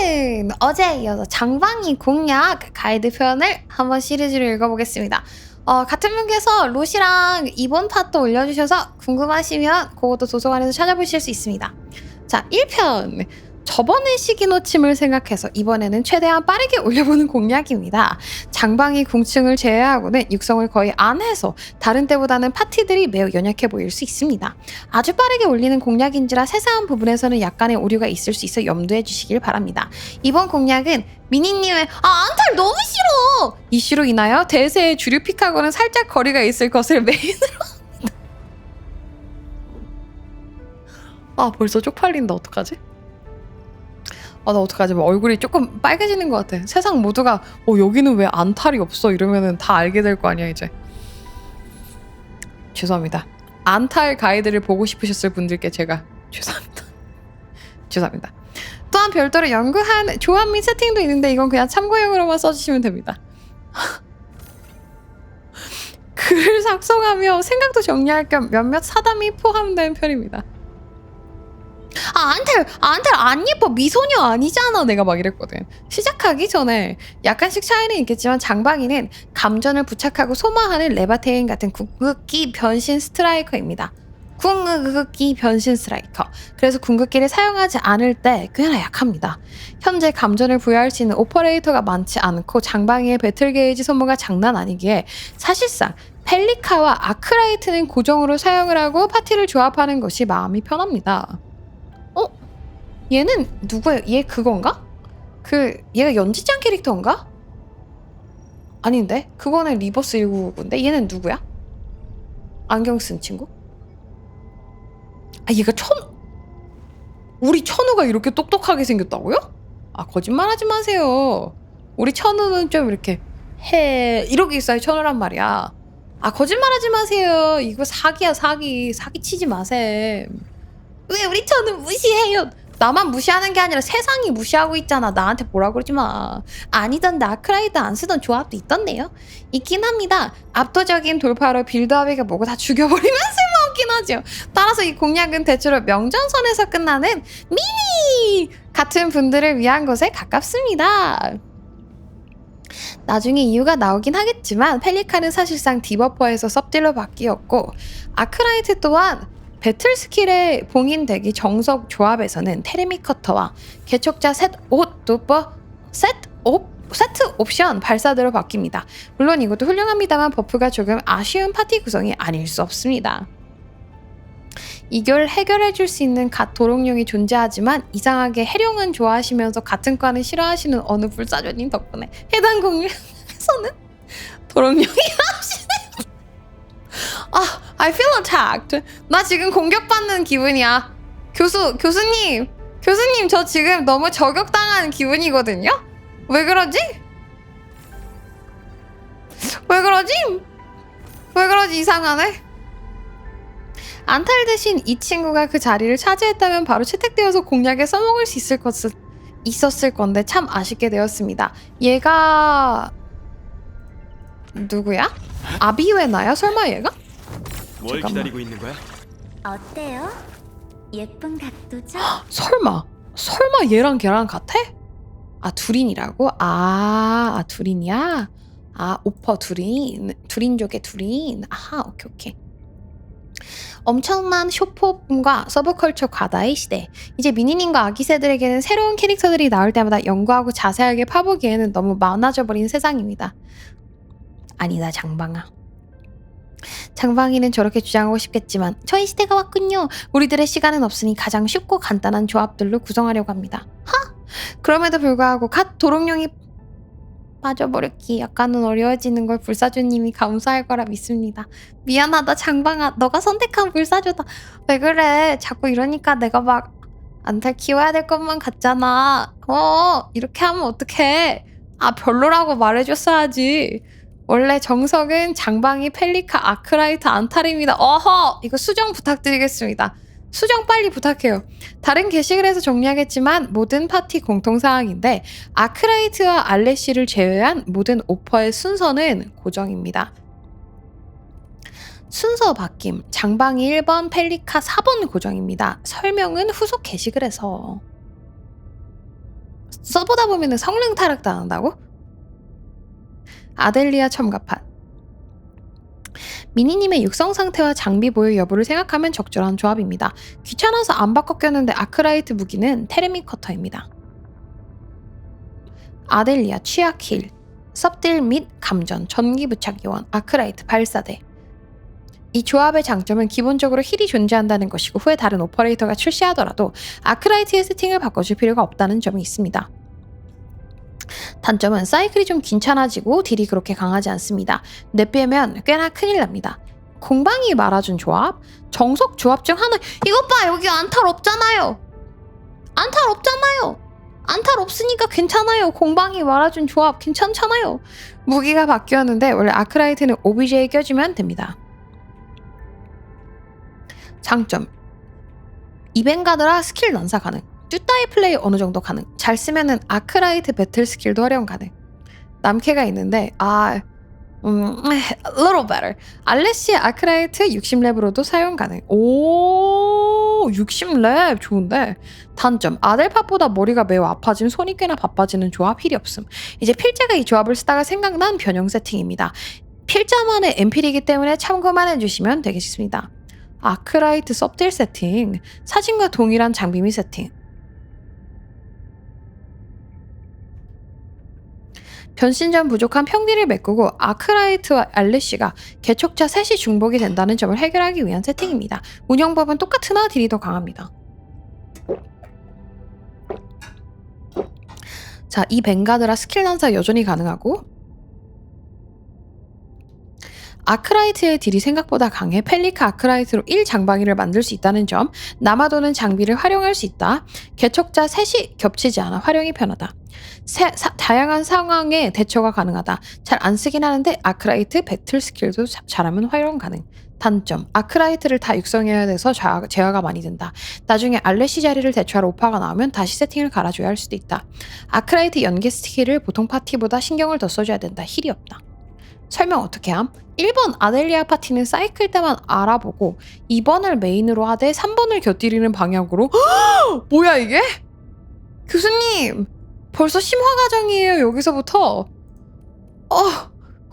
오늘은 어제에 이어서 장방이 공략 가이드 편을 한번 시리즈로 읽어보겠습니다. 같은 분께서 롯이랑 이번 파트 올려주셔서 궁금하시면 그것도 도서관에서 찾아보실 수 있습니다. 자, 1편. 저번에 시기 놓침을 생각해서 이번에는 최대한 빠르게 올려보는 공략입니다. 장방이 궁충을 제외하고는 육성을 거의 안 해서 다른 때보다는 파티들이 매우 연약해 보일 수 있습니다. 아주 빠르게 올리는 공략인지라 세세한 부분에서는 약간의 오류가 있을 수 있어 염두해 주시길 바랍니다. 이번 공략은 미니님의 안탈 너무 싫어! 이슈로 인하여 대세의 주류 픽하고는 살짝 거리가 있을 것을 메인으로 벌써 쪽팔린다. 어떡하지? 나 어떡하지? 얼굴이 조금 빨개지는 것 같아. 세상 모두가 여기는 왜 안탈이 없어? 이러면은 다 알게 될 거 아니야 이제. 죄송합니다. 안탈 가이드를 보고 싶으셨을 분들께 제가 죄송합니다. 죄송합니다. 또한 별도로 연구한 조합 및 세팅도 있는데 이건 그냥 참고용으로만 써주시면 됩니다. 글을 작성하며 생각도 정리할 겸 몇몇 사담이 포함된 편입니다. 안탈 안 예뻐. 미소녀 아니잖아. 내가 막 이랬거든. 시작하기 전에 약간씩 차이는 있겠지만 장방이는 감전을 부착하고 소모하는 레바테인 같은 궁극기 변신 스트라이커입니다. 궁극기 변신 스트라이커. 그래서 궁극기를 사용하지 않을 때 꽤나 약합니다. 현재 감전을 부여할 수 있는 오퍼레이터가 많지 않고 장방이의 배틀 게이지 소모가 장난 아니기에 사실상 펠리카와 아크라이트는 고정으로 사용을 하고 파티를 조합하는 것이 마음이 편합니다. 얘는 누구야? 얘 그건가? 얘가 연지짱 캐릭터인가? 아닌데? 그거는 리버스 199인데? 얘는 누구야? 안경 쓴 친구? 얘가 우리 천우가 이렇게 똑똑하게 생겼다고요? 거짓말하지 마세요. 우리 천우는 좀 이렇게 이렇게 있어요. 천우란 말이야. 거짓말하지 마세요. 이거 사기야. 사기 치지 마셈. 왜 우리 천우 무시해요? 나만 무시하는 게 아니라 세상이 무시하고 있잖아. 나한테 뭐라 그러지 마. 아니던데 아크라이드 안 쓰던 조합도 있던데요. 있긴 합니다. 압도적인 돌파로 빌드업이가 뭐고 다 죽여버리면 쓸모없긴 하죠. 따라서 이 공략은 대체로 명전선에서 끝나는 미니 같은 분들을 위한 것에 가깝습니다. 나중에 이유가 나오긴 하겠지만 펠리카는 사실상 디버퍼에서 섭딜로 바뀌었고 아크라이트 또한 배틀 스킬의 봉인되기 정석 조합에서는 테르미 커터와 개척자 세트 옵션 발사대로 바뀝니다. 물론 이것도 훌륭합니다만 버프가 조금 아쉬운 파티 구성이 아닐 수 없습니다. 이걸 해결해줄 수 있는 갓 도롱뇽이 존재하지만 이상하게 해룡은 좋아하시면서 같은 과는 싫어하시는 어느 불사조님 덕분에 해당 공략에서는 도롱뇽이 하시네요. I feel attacked. 나 지금 공격받는 기분이야. 교수님 저 지금 너무 저격당하는 기분이거든요? 왜 그러지? 이상하네. 안탈 대신 이 친구가 그 자리를 차지했다면 바로 채택되어서 공략에 써먹을 수 있었을 건데 참 아쉽게 되었습니다. 얘가 누구야? 아비웨나야? 설마 얘가? 뭘 기다리고 있는 거야? 어때요? 예쁜 각도죠? 설마 얘랑 걔랑 같아? 두린이라고? 두린이야? 오퍼 두린족의 두린. 오케이. 엄청난 쇼폼과 서브컬처 과다의 시대. 이제 미니님과 아기새들에게는 새로운 캐릭터들이 나올 때마다 연구하고 자세하게 파보기에는 너무 많아져 버린 세상입니다. 아니다, 장방이는 저렇게 주장하고 싶겠지만 저희 시대가 왔군요. 우리들의 시간은 없으니 가장 쉽고 간단한 조합들로 구성하려고 합니다. 그럼에도 불구하고 갓 도롱뇽이 빠져버렸기 약간은 어려워지는 걸 불사조님이 감수할 거라 믿습니다. 미안하다 장방아. 너가 선택한 불사조다. 왜 그래? 자꾸 이러니까 내가 막 안탈 키워야 될 것만 같잖아. 이렇게 하면 어떡해. 별로라고 말해줬어야지. 원래 정석은 장방이 펠리카 아크라이트 안탈입니다. 이거 수정 부탁드리겠습니다. 수정 빨리 부탁해요. 다른 게시글에서 정리하겠지만 모든 파티 공통사항인데 아크라이트와 알레시를 제외한 모든 오퍼의 순서는 고정입니다. 순서 바뀜. 장방이 1번, 펠리카 4번 고정입니다. 설명은 후속 게시글에서. 써보다 보면 성능 타락 당한다고? 아델리아 첨가판. 미니님의 육성 상태와 장비 보유 여부를 생각하면 적절한 조합입니다. 귀찮아서 안 바꿔 꼈는데 아크라이트 무기는 테르미 커터입니다. 아델리아 취약 힐, 섭딜 및 감전, 전기 부착 요원, 아크라이트 발사대. 이 조합의 장점은 기본적으로 힐이 존재한다는 것이고 후에 다른 오퍼레이터가 출시하더라도 아크라이트의 세팅을 바꿔줄 필요가 없다는 점이 있습니다. 단점은 사이클이 좀 귀찮아지고 딜이 그렇게 강하지 않습니다. 내빼면 꽤나 큰일 납니다. 공방이 말아준 조합? 정석 조합 중 하나. 이것 봐, 여기 안탈 없잖아요. 안탈 없잖아요. 안탈 없으니까 괜찮아요. 공방이 말아준 조합 괜찮잖아요. 무기가 바뀌었는데 원래 아크라이트는 OBJ에 껴주면 됩니다. 장점, 이벤가드라 스킬 난사 가능, 뚜따이 플레이 어느 정도 가능, 잘 쓰면은 아크라이트 배틀 스킬도 활용 가능. 남캐가 있는데 a little better. 알레시의 아크라이트 60렙으로도 사용 가능. 오, 60렙 좋은데. 단점, 아델팟보다 머리가 매우 아파짐, 손이 꽤나 바빠지는 조합, 힐이 없음. 이제 필자가 이 조합을 쓰다가 생각난 변형 세팅입니다. 필자만의 엠필이기 때문에 참고만 해주시면 되겠습니다. 아크라이트 섭딜 세팅, 사진과 동일한 장비 및 세팅. 변신 전 부족한 평딜을 메꾸고 아크라이트와 알레시가 개척자 셋이 중복이 된다는 점을 해결하기 위한 세팅입니다. 운영법은 똑같으나 딜이 더 강합니다. 자, 이 벵가드라 스킬 난사 여전히 가능하고 아크라이트의 딜이 생각보다 강해 펠리카 아크라이트로 1장방위를 만들 수 있다는 점, 남아도는 장비를 활용할 수 있다. 개척자 셋이 겹치지 않아 활용이 편하다. 다양한 상황에 대처가 가능하다. 잘 안 쓰긴 하는데 아크라이트 배틀 스킬도 잘하면 활용 가능. 단점, 아크라이트를 다 육성해야 돼서 제어가 많이 된다. 나중에 알레시 자리를 대처할 오파가 나오면 다시 세팅을 갈아줘야 할 수도 있다. 아크라이트 연계 스킬을 보통 파티보다 신경을 더 써줘야 된다. 힐이 없다. 설명 어떻게 함? 1번 아델리아 파티는 사이클 때만 알아보고 2번을 메인으로 하되 3번을 곁들이는 방향으로. 뭐야 이게? 교수님, 벌써 심화 과정이에요. 여기서부터.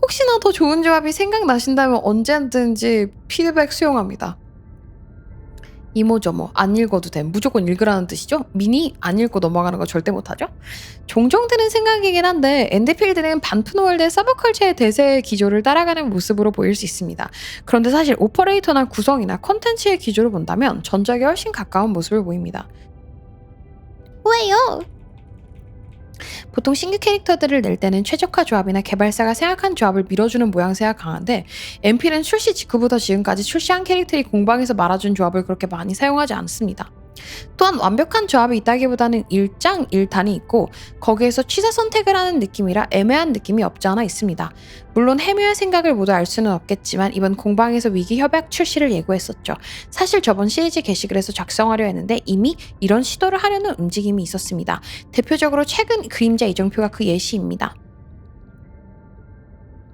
혹시나 더 좋은 조합이 생각나신다면 언제든지 피드백 수용합니다. 이모저모 안 읽어도 됨. 무조건 읽으라는 뜻이죠? 미니 안 읽고 넘어가는 거 절대 못하죠? 종종 드는 생각이긴 한데 엔드필드는 반프노월드 서브컬처의 대세 기조를 따라가는 모습으로 보일 수 있습니다. 그런데 사실 오퍼레이터나 구성이나 컨텐츠의 기조를 본다면 전작에 훨씬 가까운 모습을 보입니다. 왜요? 보통 신규 캐릭터들을 낼 때는 최적화 조합이나 개발사가 생각한 조합을 밀어주는 모양새가 강한데 엔필은 출시 직후부터 지금까지 출시한 캐릭터들이 공방에서 말아준 조합을 그렇게 많이 사용하지 않습니다. 또한 완벽한 조합이 있다기보다는 일장일단이 있고 거기에서 취사 선택을 하는 느낌이라 애매한 느낌이 없지 않아 있습니다. 물론 해묘의 생각을 모두 알 수는 없겠지만 이번 공방에서 위기 협약 출시를 예고했었죠. 사실 저번 시리즈 게시글에서 작성하려 했는데 이미 이런 시도를 하려는 움직임이 있었습니다. 대표적으로 최근 그림자 이정표가 그 예시입니다.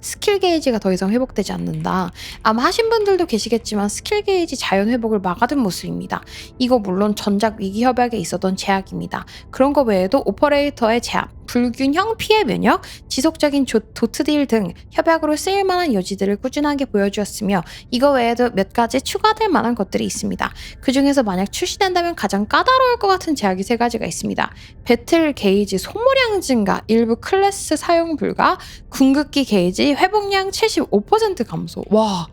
스킬 게이지가 더 이상 회복되지 않는다. 아마 하신 분들도 계시겠지만 스킬 게이지 자연 회복을 막아둔 모습입니다. 이거 물론 전작 위기 협약에 있었던 제약입니다. 그런 거 외에도 오퍼레이터의 제압, 불균형 피해 면역, 지속적인 도트 딜 등 협약으로 쓰일 만한 여지들을 꾸준하게 보여주었으며 이거 외에도 몇 가지 추가될 만한 것들이 있습니다. 그 중에서 만약 출시된다면 가장 까다로울 것 같은 제약이 3가지가 있습니다. 배틀 게이지 소모량 증가, 일부 클래스 사용 불가, 궁극기 게이지 회복량 75% 감소. 와,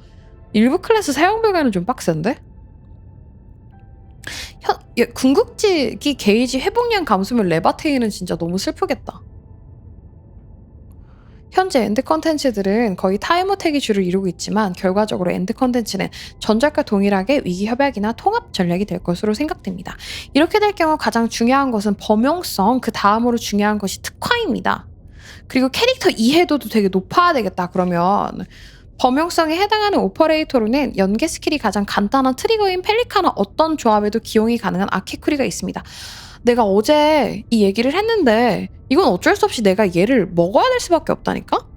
일부 클래스 사용 불가는 좀 빡센데? 궁극기 게이지 회복량 감소면 레바테이는 진짜 너무 슬프겠다. 현재 엔드 컨텐츠들은 거의 타임어택이 주를 이루고 있지만 결과적으로 엔드 컨텐츠는 전작과 동일하게 위기 협약이나 통합 전략이 될 것으로 생각됩니다. 이렇게 될 경우 가장 중요한 것은 범용성, 그 다음으로 중요한 것이 특화입니다. 그리고 캐릭터 이해도도 되게 높아야 되겠다. 그러면 범용성에 해당하는 오퍼레이터로는 연계 스킬이 가장 간단한 트리거인 펠리카나 어떤 조합에도 기용이 가능한 아키쿠리가 있습니다. 내가 어제 이 얘기를 했는데 이건 어쩔 수 없이 내가 얘를 먹어야 될 수밖에 없다니까?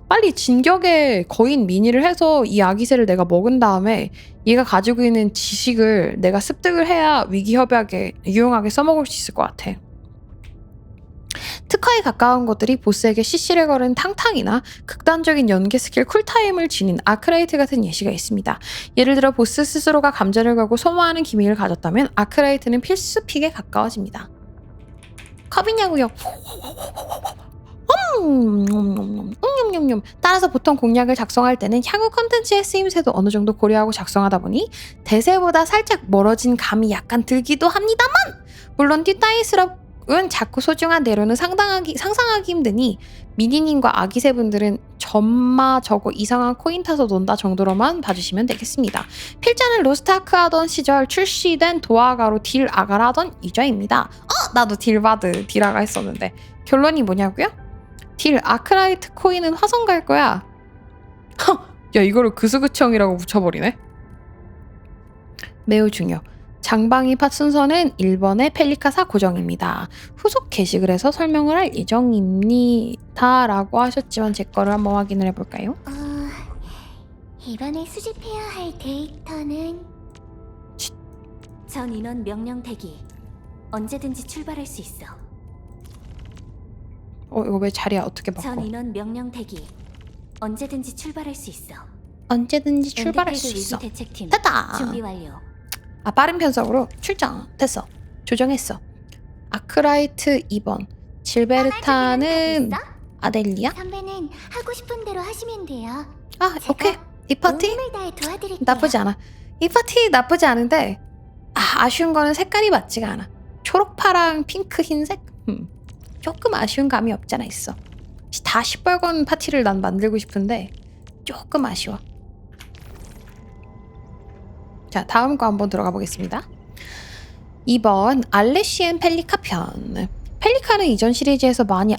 빨리 진격의 거인 미니를 해서 이 아기새를 내가 먹은 다음에 얘가 가지고 있는 지식을 내가 습득을 해야 위기 협약에 유용하게 써먹을 수 있을 것 같아. 특화에 가까운 것들이 보스에게 CC를 걸은 탕탕이나 극단적인 연계 스킬 쿨타임을 지닌 아크라이트 같은 예시가 있습니다. 예를 들어 보스 스스로가 감전을 걸고 소모하는 기믹을 가졌다면 아크라이트는 필수 픽에 가까워집니다. 컵이냐고요? 따라서 보통 공략을 작성할 때는 향후 컨텐츠의 쓰임새도 어느 정도 고려하고 작성하다 보니 대세보다 살짝 멀어진 감이 약간 들기도 합니다만, 물론 띠따이스럽은 자꾸 소중한 내로는 상상하기 힘드니 미니님과 아기새분들은 점마 저거 이상한 코인 타서 논다 정도로만 봐주시면 되겠습니다. 필자는 로스트아크 하던 시절 출시된 도아가로 딜 아가를 하던 유저입니다. 나도 딜바드 딜아가 했었는데 결론이 뭐냐고요? 딜 아크라이트 코인은 화성 갈 거야. 야, 이거를 그스그청이라고 붙여버리네. 매우 중요. 장방위 팟 순서는 1번의 펠리카사 고정입니다. 후속 게시글에서 설명을 할 예정입니다 라고 하셨지만 제 거를 한번 확인을 해볼까요? 이번에 수집해야 할 데이터는 전 인원 명령 대기. 언제든지 출발할 수 있어. 이거 왜 자리야 어떻게 바꿔? 전 인원 명령 대기. 언제든지 출발할 수 있어. 언제든지 출발할 수 있어. 대책팀 됐다. 준비 완료. 빠른 편성으로 출정 됐어. 조정했어. 아크라이트 2번, 질베르타는 아델리아? 선배는 하고 싶은 대로 하시면 돼요. 오케이. 이 파티 온힘을 다해 도와드릴게요. 나쁘지 않아. 이 파티 나쁘지 않은데 아쉬운 거는 색깔이 맞지가 않아. 초록, 파랑, 핑크, 흰색? 조금 아쉬운 감이 없잖아 있어. 다 시뻘건 파티를 난 만들고 싶은데 조금 아쉬워. 자, 다음 거 한번 들어가 보겠습니다. 2번 알레시엔 펠리카 편. 펠리카는 이전 시리즈에서 많이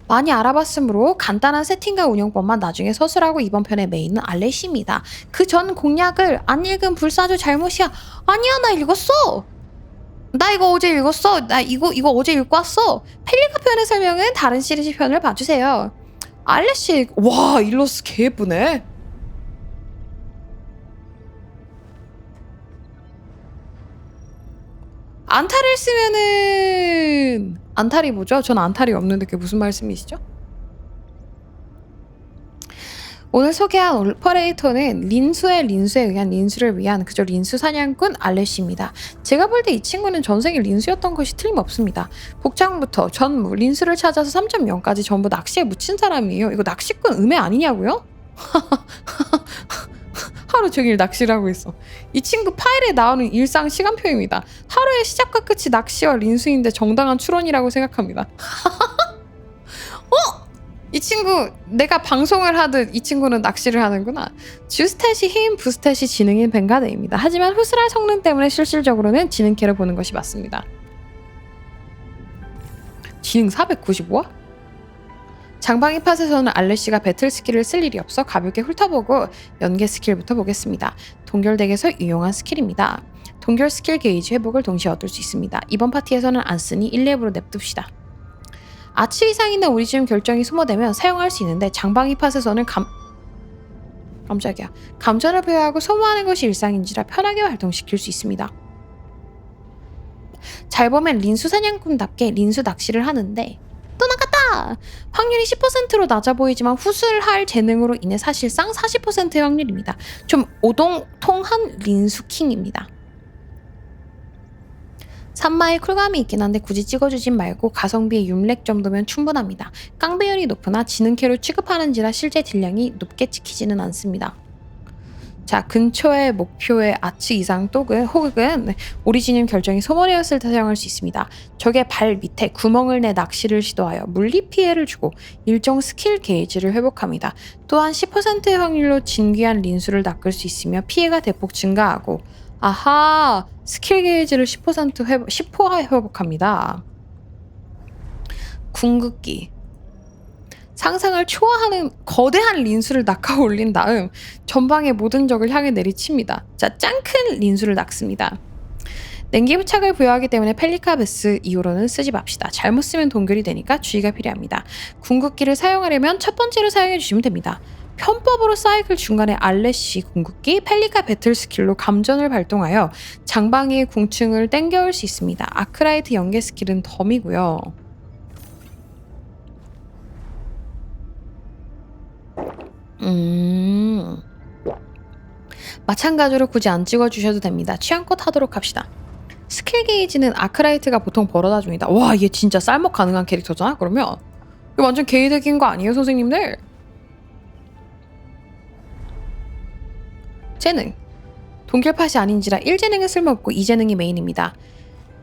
많이 알아봤으므로 간단한 세팅과 운영법만 나중에 서술하고 이번 편의 메인은 알레시입니다. 그 전 공략을 안 읽은 불사조 잘못이야. 아니야, 나 읽었어. 나 이거 어제 읽었어. 나 이거 어제 읽고 왔어. 펠리카 편의 설명은 다른 시리즈 편을 봐주세요. 알레시, 와, 일러스 개 예쁘네. 안탈을 쓰면은 안탈이 뭐죠? 전 안탈이 없는데 그게 무슨 말씀이시죠? 오늘 소개한 오퍼레이터는 린수에 의한 린수를 위한 그저 린수 사냥꾼 알레시입니다. 제가 볼 때 이 친구는 전생에 린수였던 것이 틀림없습니다. 복장부터 전무, 린수를 찾아서 3.0까지 전부 낚시에 묻힌 사람이에요. 이거 낚시꾼 음해 아니냐고요? 하루 종일 낚시를 하고 있어. 이 친구 파일에 나오는 일상 시간표입니다. 하루의 시작과 끝이 낚시와 린수인데 정당한 추론이라고 생각합니다. 이 친구 내가 방송을 하듯 이 친구는 낚시를 하는구나. 주스탯이 힘, 부스탯이 지능인 벵가드입니다. 하지만 후스랄 성능 때문에 실질적으로는 지능캐를 보는 것이 맞습니다. 지능 495와? 장방위 팟에서는 알레시가 배틀 스킬을 쓸 일이 없어 가볍게 훑어보고 연계 스킬부터 보겠습니다. 동결덱에서 유용한 스킬입니다. 동결 스킬 게이지 회복을 동시에 얻을 수 있습니다. 이번 파티에서는 안 쓰니 1렙으로 냅둡시다. 아치 이상이나 오리지움 결정이 소모되면 사용할 수 있는데 장방위 팟에서는 깜짝이야. 감전을 부여하고 소모하는 것이 일상인지라 편하게 활동시킬 수 있습니다. 잘 보면 린수 사냥꾼답게 린수 낚시를 하는데 또 나갔다! 확률이 10%로 낮아 보이지만 후술할 재능으로 인해 사실상 40%의 확률입니다. 좀 오동통한 린수킹입니다. 산마의 쿨감이 있긴 한데 굳이 찍어주진 말고 가성비의 6렉 정도면 충분합니다. 깡배율이 높으나 지능캐로 취급하는지라 실제 딜량이 높게 찍히지는 않습니다. 자, 근처의 목표의 아치 이상 혹은 오리지늄 결정이 소모되었을 때 사용할 수 있습니다. 적의 발 밑에 구멍을 내 낚시를 시도하여 물리 피해를 주고 일정 스킬 게이지를 회복합니다. 또한 10%의 확률로 진귀한 린수를 낚을 수 있으며 피해가 대폭 증가하고 아하! 스킬 게이지를 10% 회복합니다. 궁극기. 상상을 초월하는 거대한 린수를 낚아 올린 다음 전방의 모든 적을 향해 내리칩니다. 자, 짱큰 린수를 낚습니다. 냉기 부착을 부여하기 때문에 펠리카 베스 이후로는 쓰지 맙시다. 잘못 쓰면 동결이 되니까 주의가 필요합니다. 궁극기를 사용하려면 첫 번째로 사용해 주시면 됩니다. 편법으로 사이클 중간에 알레시 궁극기, 펠리카 배틀 스킬로 감전을 발동하여 장방이의 궁충을 땡겨올 수 있습니다. 아크라이트 연계 스킬은 덤이고요. 마찬가지로 굳이 안 찍어주셔도 됩니다. 취향껏 하도록 합시다. 스킬 게이지는 아크라이트가 보통 벌어다 줍니다. 와, 얘 진짜 쌀먹 가능한 캐릭터잖아? 그러면 이거 완전 개이득인 거 아니에요, 선생님들? 재능. 동결팟이 아닌지라 1재능은 쓸모없고 2재능이 메인입니다.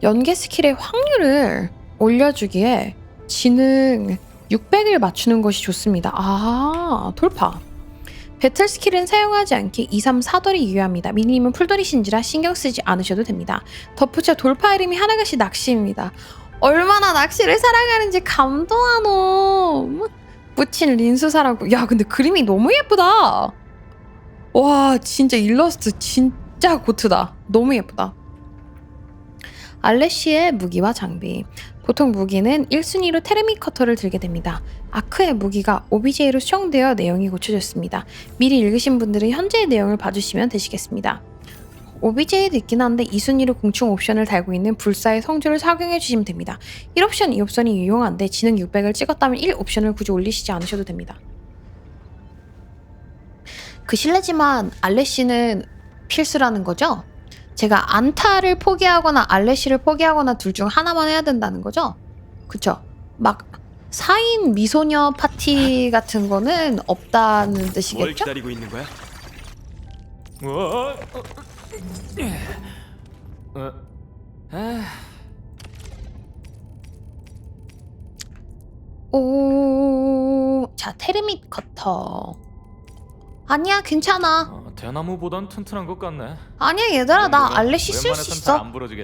연계 스킬의 확률을 올려주기에 지능 600을 맞추는 것이 좋습니다. 아, 돌파. 배틀 스킬은 사용하지 않기 2, 3, 4돌이 유효합니다. 미니님은 풀돌이신지라 신경 쓰지 않으셔도 됩니다. 덧붙여 돌파 이름이 하나같이 낚시입니다. 얼마나 낚시를 사랑하는지 감동하노. 묻힌 린수사라고. 야, 근데 그림이 너무 예쁘다. 와, 진짜 일러스트 진짜 고트다. 너무 예쁘다. 알레시의 무기와 장비. 보통 무기는 1순위로 테르믹 커터를 들게 됩니다. 아크의 무기가 OBJ로 수정되어 내용이 고쳐졌습니다. 미리 읽으신 분들은 현재의 내용을 봐주시면 되시겠습니다. OBJ도 있긴 한데 2순위로 궁충 옵션을 달고 있는 불사의 성주를 착용해 주시면 됩니다. 1옵션, 2옵션이 유용한데 지능 600을 찍었다면 1옵션을 굳이 올리시지 않으셔도 됩니다. 그 실례지만 알레시는 필수라는 거죠? 제가 안타를 포기하거나 알레시를 포기하거나 둘 중 하나만 해야 된다는 거죠? 그쵸? 막 4인 미소녀 파티 같은 거는 없다는 뭘 뜻이겠죠? 기다리고 있는 거야? 오, 자, 테르밋 커터. 아니야, 괜찮아. 대나무보단 튼튼한 것 같네. 아니야, 얘들아, 나 알레시 쓸 수 있어.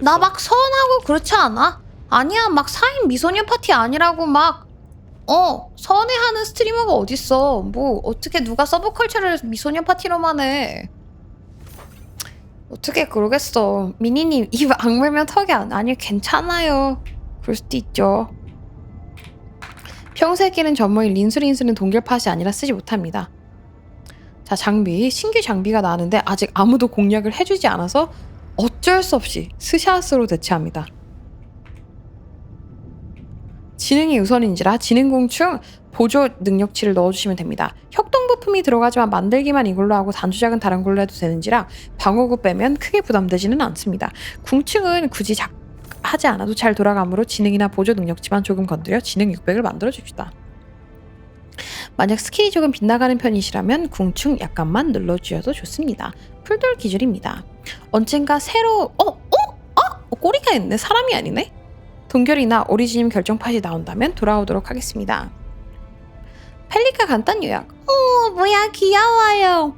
나 막 서운하고 그렇지 않아? 아니야, 막 4인 미소녀 파티 아니라고 막 서운해하는 스트리머가 어딨어. 뭐 어떻게 누가 서브컬처를 미소녀 파티로만 해. 어떻게 그러겠어. 미니님 입 악물면 턱이 아니 괜찮아요. 그럴 수도 있죠. 평세기는 전모인 린스는 동결팟이 아니라 쓰지 못합니다. 자, 장비. 신규 장비가 나왔는데 아직 아무도 공략을 해주지 않아서 어쩔 수 없이 스샷으로 대체합니다. 지능이 우선인지라 지능공충 보조 능력치를 넣어주시면 됩니다. 협동 부품이 들어가지만 만들기만 이걸로 하고 단조작은 다른 걸로 해도 되는지라 방어구 빼면 크게 부담되지는 않습니다. 궁충은 굳이 하지 않아도 잘 돌아가므로 지능이나 보조 능력치만 조금 건드려 지능 600을 만들어줍시다. 만약 스킬이 조금 빗나가는 편이시라면 궁충 약간만 눌러주셔도 좋습니다. 풀돌 기준입니다. 언젠가 새로 꼬리가 있네. 사람이 아니네. 동결이나 오리지님 결정팟이 나온다면 돌아오도록 하겠습니다. 펠리카 간단 요약. 뭐야 귀여워요.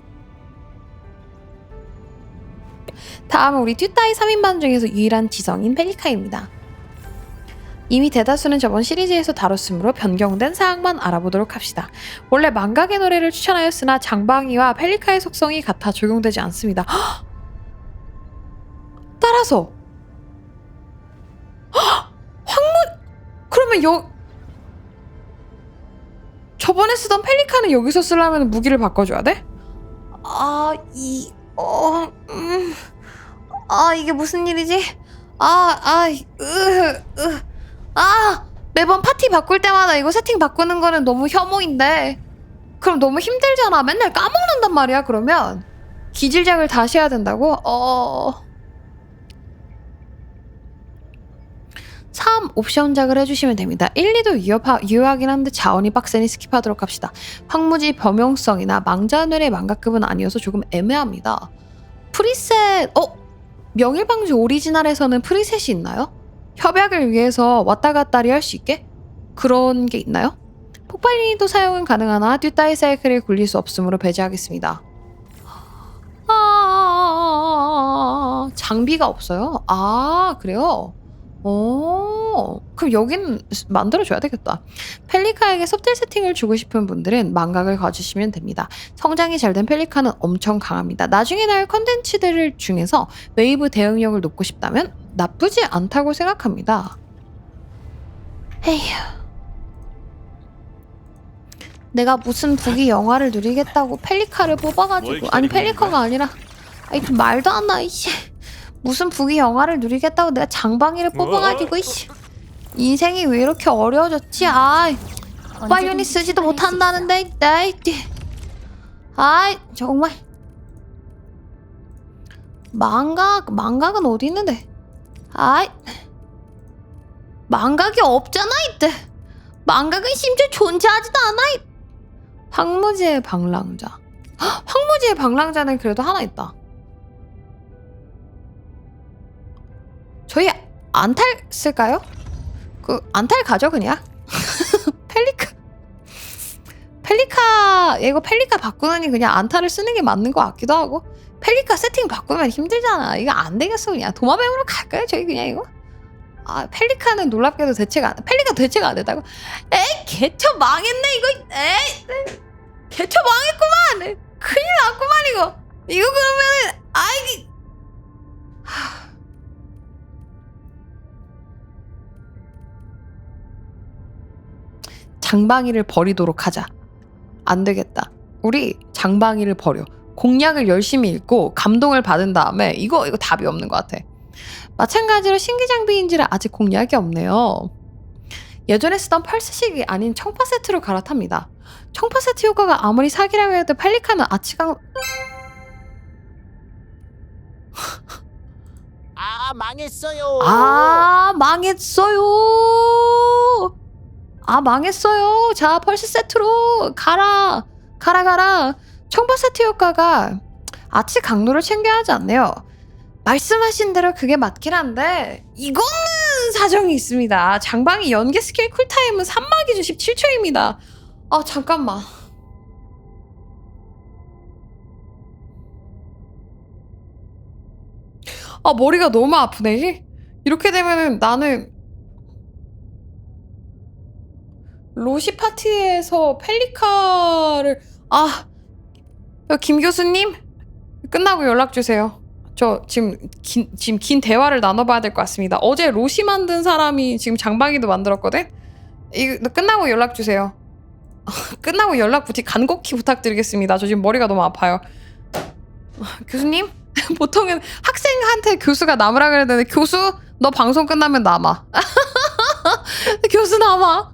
다음은 우리 듀따이 3인방 중에서 유일한 지성인 펠리카입니다. 이미 대다수는 저번 시리즈에서 다뤘으므로 변경된 사항만 알아보도록 합시다. 원래 망각의 노래를 추천하였으나 장방이와 펠리카의 속성이 같아 적용되지 않습니다. 헉! 따라서 그러면 저번에 쓰던 펠리카는 여기서 쓰려면 무기를 바꿔줘야 돼? 이게 무슨 일이지? 매번 파티 바꿀 때마다 이거 세팅 바꾸는 거는 너무 혐오인데 그럼 너무 힘들잖아. 맨날 까먹는단 말이야. 그러면 기질작을 다시 해야 된다고? 3. 옵션작을 해주시면 됩니다. 1, 2도 유효하긴 한데 자원이 빡세니 스킵하도록 합시다. 황무지 범용성이나 망자뇌의 망가급은 아니어서 조금 애매합니다. 프리셋 명일방주 오리지널에서는 프리셋이 있나요? 협약을 위해서 왔다갔다리 할 수 있게? 그런 게 있나요? 폭발리니도 사용은 가능하나 듀따이 사이클을 굴릴 수 없으므로 배제하겠습니다. 장비가 없어요? 그래요? 그럼 여긴 만들어줘야 되겠다. 펠리카에게 섭들 세팅을 주고 싶은 분들은 망각을 가주시면 됩니다. 성장이 잘 된 펠리카는 엄청 강합니다. 나중에 나올 컨텐츠들 중에서 웨이브 대응력을 놓고 싶다면 나쁘지 않다고 생각합니다. 에휴. 내가 무슨 부귀 영화를 누리겠다고 펠리카를 뭘 뽑아가지고 기다리고 아니 있는 펠리카가 거야? 아니라 아이 좀 말도 안 나 이씨 무슨 부귀 영화를 누리겠다고 내가 장방이를 뽑아가지고 이씨 인생이 왜 이렇게 어려워졌지 아이 파이오니 쓰지도 못한다는데 아이 정말 망각은 어디 있는데 아이 망각이 없잖아 이때 망각은 심지어 존재하지도 않아 황무지의 방랑자 헉, 황무지의 방랑자는 그래도 하나 있다 저희 안탈 쓸까요? 그 안탈 가죠 그냥 펠리카 이거 펠리카 바꾸느니 그냥 안타를 쓰는 게 맞는 것 같기도 하고 펠리카 세팅 바꾸면 힘들잖아 이거 안 되겠어 그냥 도마뱀으로 갈까요 저희 그냥 이거 아 펠리카는 놀랍게도 펠리카 대체가 안 된다고 에이 개처 망했네 이거 에이 개처 망했구만 큰일 났구만 이거 그러면은 아이 장방이를 버리도록 하자 안 되겠다. 우리 장방이를 버려. 공략을 열심히 읽고 감동을 받은 다음에 이거 답이 없는 것 같아. 마찬가지로 신기 장비인지라 아직 공략이 없네요. 예전에 쓰던 펄스식이 아닌 청파 세트로 갈아탑니다. 청파 세트 효과가 아무리 사기라고 해도 펠리카는 아치강 아 망했어요. 망했어요. 자 펄스 세트로 가라. 청파 세트 효과가 아치 강도를 챙겨야 하지 않네요. 말씀하신 대로 그게 맞긴 한데 이거는 사정이 있습니다. 장방이 연계 스킬 쿨타임은 3막 기준 17초입니다. 아 잠깐만. 아 머리가 너무 아프네. 이렇게 되면은 나는 로시 파티에서 펠리카를 김 교수님 끝나고 연락 주세요. 저 지금 긴 대화를 나눠봐야 될 것 같습니다. 어제 로시 만든 사람이 지금 장방이도 만들었거든. 이거 끝나고 연락 주세요. 끝나고 연락 간곡히 부탁드리겠습니다. 저 지금 머리가 너무 아파요. 교수님 보통은 학생한테 교수가 남으라 그래야 되는데 교수 너 방송 끝나면 남아. 교수 남아.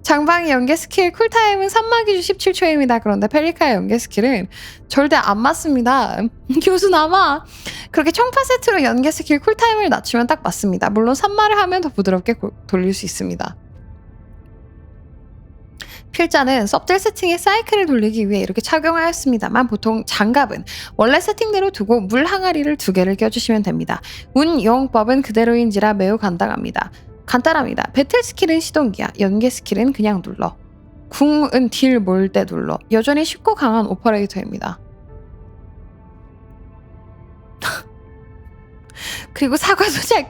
장방이 연계 스킬 쿨타임은 3막 기준 17초입니다. 그런데 펠리카의 연계 스킬은 절대 안 맞습니다. 교수 남아. 그렇게 청파 세트로 연계 스킬 쿨타임을 낮추면 딱 맞습니다. 물론 3마를 하면 더 부드럽게 돌릴 수 있습니다. 필자는 섭질 세팅에 사이클을 돌리기 위해 이렇게 착용하였습니다만 보통 장갑은 원래 세팅대로 두고 물 항아리를 2개를 껴주시면 됩니다. 운 이용법은 그대로인지라 매우 간단합니다. 배틀 스킬은 시동기야. 연계 스킬은 그냥 눌러. 궁은 딜 몰 때 눌러. 여전히 쉽고 강한 오퍼레이터입니다. 그리고 사과도 잘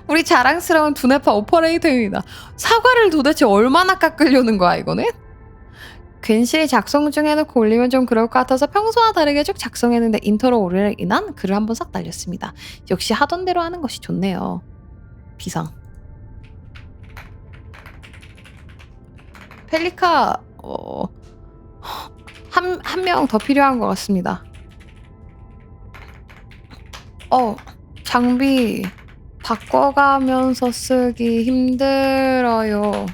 우리 자랑스러운 두뇌파 오퍼레이터입니다. 사과를 도대체 얼마나 깎으려는 거야 이거는? 괜시리 작성 중에 해놓고 올리면 좀 그럴 것 같아서 평소와 다르게 쭉 작성했는데 인터로 오류로 인한 글을 한번 싹 날렸습니다. 역시 하던 대로 하는 것이 좋네요. 비상. 펠리카 한 명 더 필요한 것 같습니다. 장비 바꿔가면서 쓰기 힘들어요.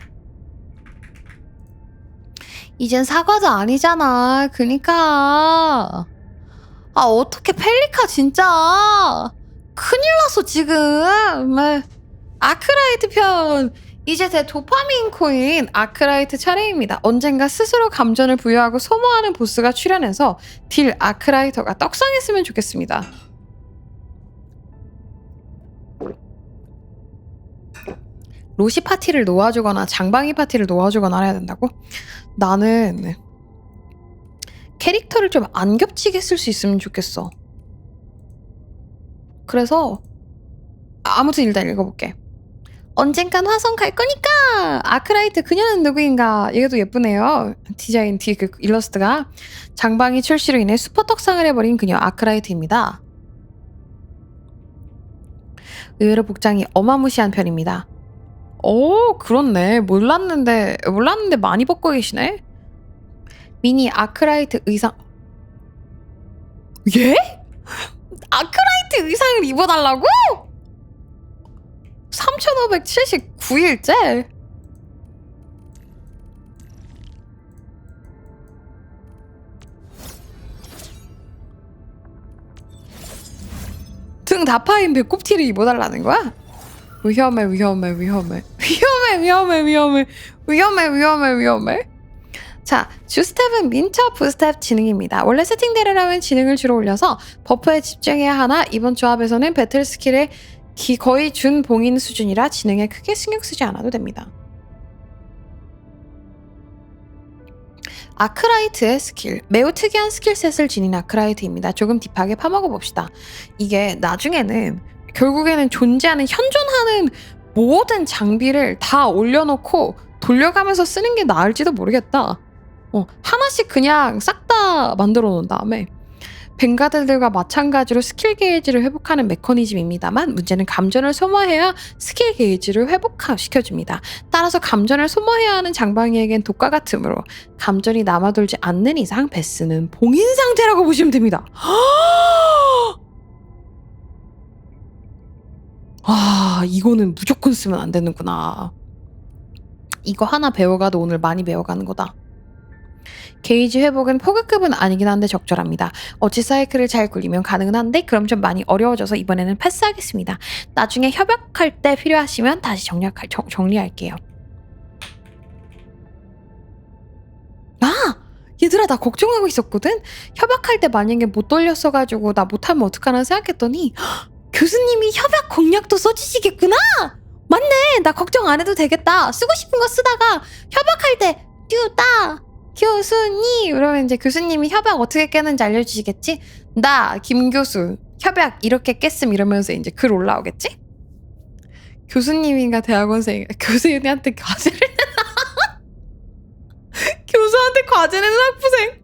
이젠 사과도 아니잖아. 그니까 어떻게 펠리카 진짜 큰일 났어 지금. 아크라이트 편 이제 제 도파민 코인 아크라이트 차례입니다. 언젠가 스스로 감전을 부여하고 소모하는 보스가 출연해서 딜 아크라이터가 떡상했으면 좋겠습니다. 로시 파티를 놓아주거나 장방이 파티를 놓아주거나 해야 된다고? 나는 캐릭터를 좀 안 겹치게 쓸 수 있으면 좋겠어. 그래서 아무튼 일단 읽어볼게. 언젠간 화성 갈 거니까 아크라이트 그녀는 누구인가. 이것도 예쁘네요. 디자인 뒤 그 일러스트가 장방이 출시로 인해 슈퍼 떡상을 해버린 그녀 아크라이트입니다. 의외로 복장이 어마무시한 편입니다. 오, 그렇네. 몰랐는데 많이 벗고 계시네. 미니 아크라이트 의상. 예? 아크라이트 의상을 입어달라고? 3,579일째? 등 다 파인 배꼽티를 입어달라는 거야? 위험해. 자, 주스텝은 민첩 부스텝 지능입니다. 원래 세팅대로라면 지능을 주로 올려서 버프에 집중해야 하나 이번 조합에서는 배틀 스킬에 거의 준봉인 수준이라 지능에 크게 신경 쓰지 않아도 됩니다. 아크라이트의 스킬, 매우 특이한 스킬셋을 지닌 아크라이트입니다. 조금 딥하게 파먹어 봅시다. 이게 나중에는 결국에는 존재하는 현존하는 모든 장비를 다 올려놓고 돌려가면서 쓰는 게 나을지도 모르겠다. 하나씩 그냥 싹 다 만들어 놓은 다음에 벵가드들과 마찬가지로 스킬 게이지를 회복하는 메커니즘입니다만 문제는 감전을 소모해야 스킬 게이지를 회복시켜줍니다. 따라서 감전을 소모해야 하는 장방이에겐 독과 같으므로 감전이 남아돌지 않는 이상 베스는 봉인 상태라고 보시면 됩니다. 아, 이거는 무조건 쓰면 안 되는구나. 이거 하나 배워가도 오늘 많이 배워가는 거다. 게이지 회복은 포그급은 아니긴 한데 적절합니다. 어치 사이클을 잘 굴리면 가능은 한데 그럼 좀 많이 어려워져서 이번에는 패스하겠습니다. 나중에 협약할 때 필요하시면 다시 정리할게요. 아! 얘들아, 나 걱정하고 있었거든? 협약할 때 만약에 못 돌렸어가지고 나 못하면 어떡하나 생각했더니 교수님이 협약 공략도 써주시겠구나? 맞네! 나 걱정 안 해도 되겠다. 쓰고 싶은 거 쓰다가 협약할 때 듀다! 교수님! 그러면 이제 교수님이 협약 어떻게 깨는지 알려주시겠지? 나 김교수 협약 이렇게 깼음 이러면서 이제 글 올라오겠지? 교수님인가 대학원생인가 교수님한테 과제를 교수한테 과제 내는 학부생.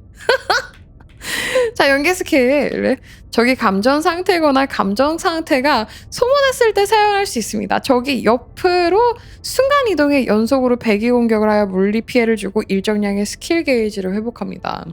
자, 연계 스킬. 적이 감전 상태거나 감정 상태가 소모됐을 때 사용할 수 있습니다. 적이 옆으로 순간 이동해 연속으로 배기 공격을 하여 물리 피해를 주고 일정량의 스킬 게이지를 회복합니다.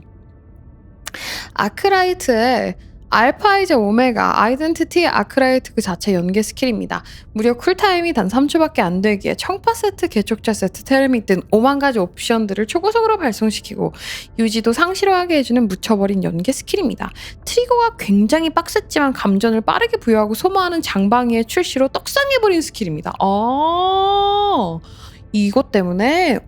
아크라이트의 알파이제 오메가 아이덴티티 아크라이트 그 자체 연계 스킬입니다. 무려 쿨타임이 단 3초밖에 안 되기에 청파 세트, 개촉자 세트, 테르밋 등 5만 가지 옵션들을 초고속으로 발송시키고 유지도 상실하게 해주는 묻혀버린 연계 스킬입니다. 트리거가 굉장히 빡셌지만 감전을 빠르게 부여하고 소모하는 장방이의 출시로 떡상해버린 스킬입니다. 아, 이것 때문에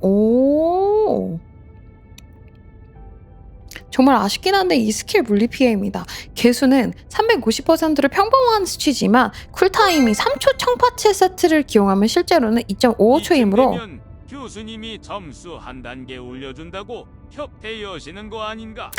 정말 아쉽긴 한데 이 스킬 물리 피해입니다. 개수는 350%를 평범한 수치지만 쿨타임이 3초 청파체 세트를 기용하면 실제로는 2.55초이므로 교수님이 점수 한 단계 올려준다고 협회 여시는 거 아닌가?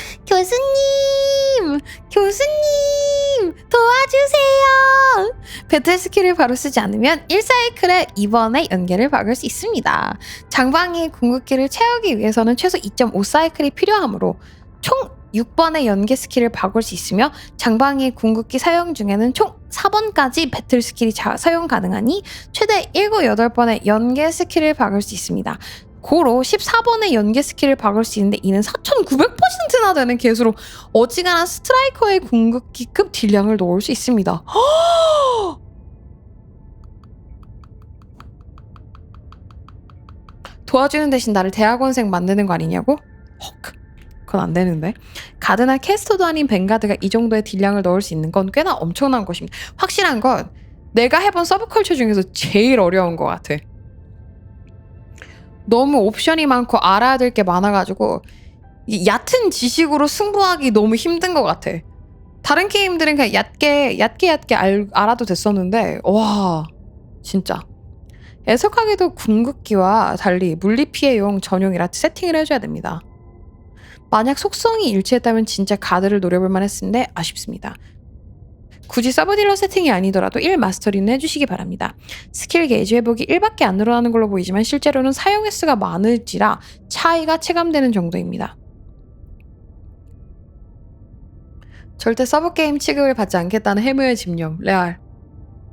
교수님 도와주세요. 배틀 스킬을 바로 쓰지 않으면 1사이클에 2번의 연계를 박을 수 있습니다. 장방이의 궁극기를 채우기 위해서는 최소 2.5사이클이 필요하므로 총 6번의 연계 스킬을 박을 수 있으며 장방이의 궁극기 사용 중에는 총 4번까지 배틀 스킬이 사용 가능하니 최대 7, 8번의 연계 스킬을 박을 수 있습니다. 고로 14번의 연계 스킬을 박을 수 있는데 이는 4,900%나 되는 개수로 어지간한 스트라이커의 궁극기급 딜량을 넣을 수 있습니다. 도와주는 대신 나를 대학원생 만드는 거 아니냐고? 그건 안 되는데. 가드나 캐스터도 아닌 벵가드가 이 정도의 딜량을 넣을 수 있는 건 꽤나 엄청난 것입니다. 확실한 건 내가 해본 서브컬처 중에서 제일 어려운 것 같아. 너무 옵션이 많고 알아야 될 게 많아가지고 얕은 지식으로 승부하기 너무 힘든 것 같아. 다른 게임들은 그냥 얕게 알아도 됐었는데 와 진짜 애석하게도 궁극기와 달리 물리피해용 전용이라 세팅을 해줘야 됩니다. 만약 속성이 일치했다면 진짜 가드를 노려볼 만했는데 아쉽습니다. 굳이 서브딜러 세팅이 아니더라도 1 마스터리는 해주시기 바랍니다. 스킬 게이지 회복이 1밖에 안 늘어나는 걸로 보이지만 실제로는 사용 횟수가 많을지라 차이가 체감되는 정도입니다. 절대 서브게임 취급을 받지 않겠다는 해무의 집념. 레알.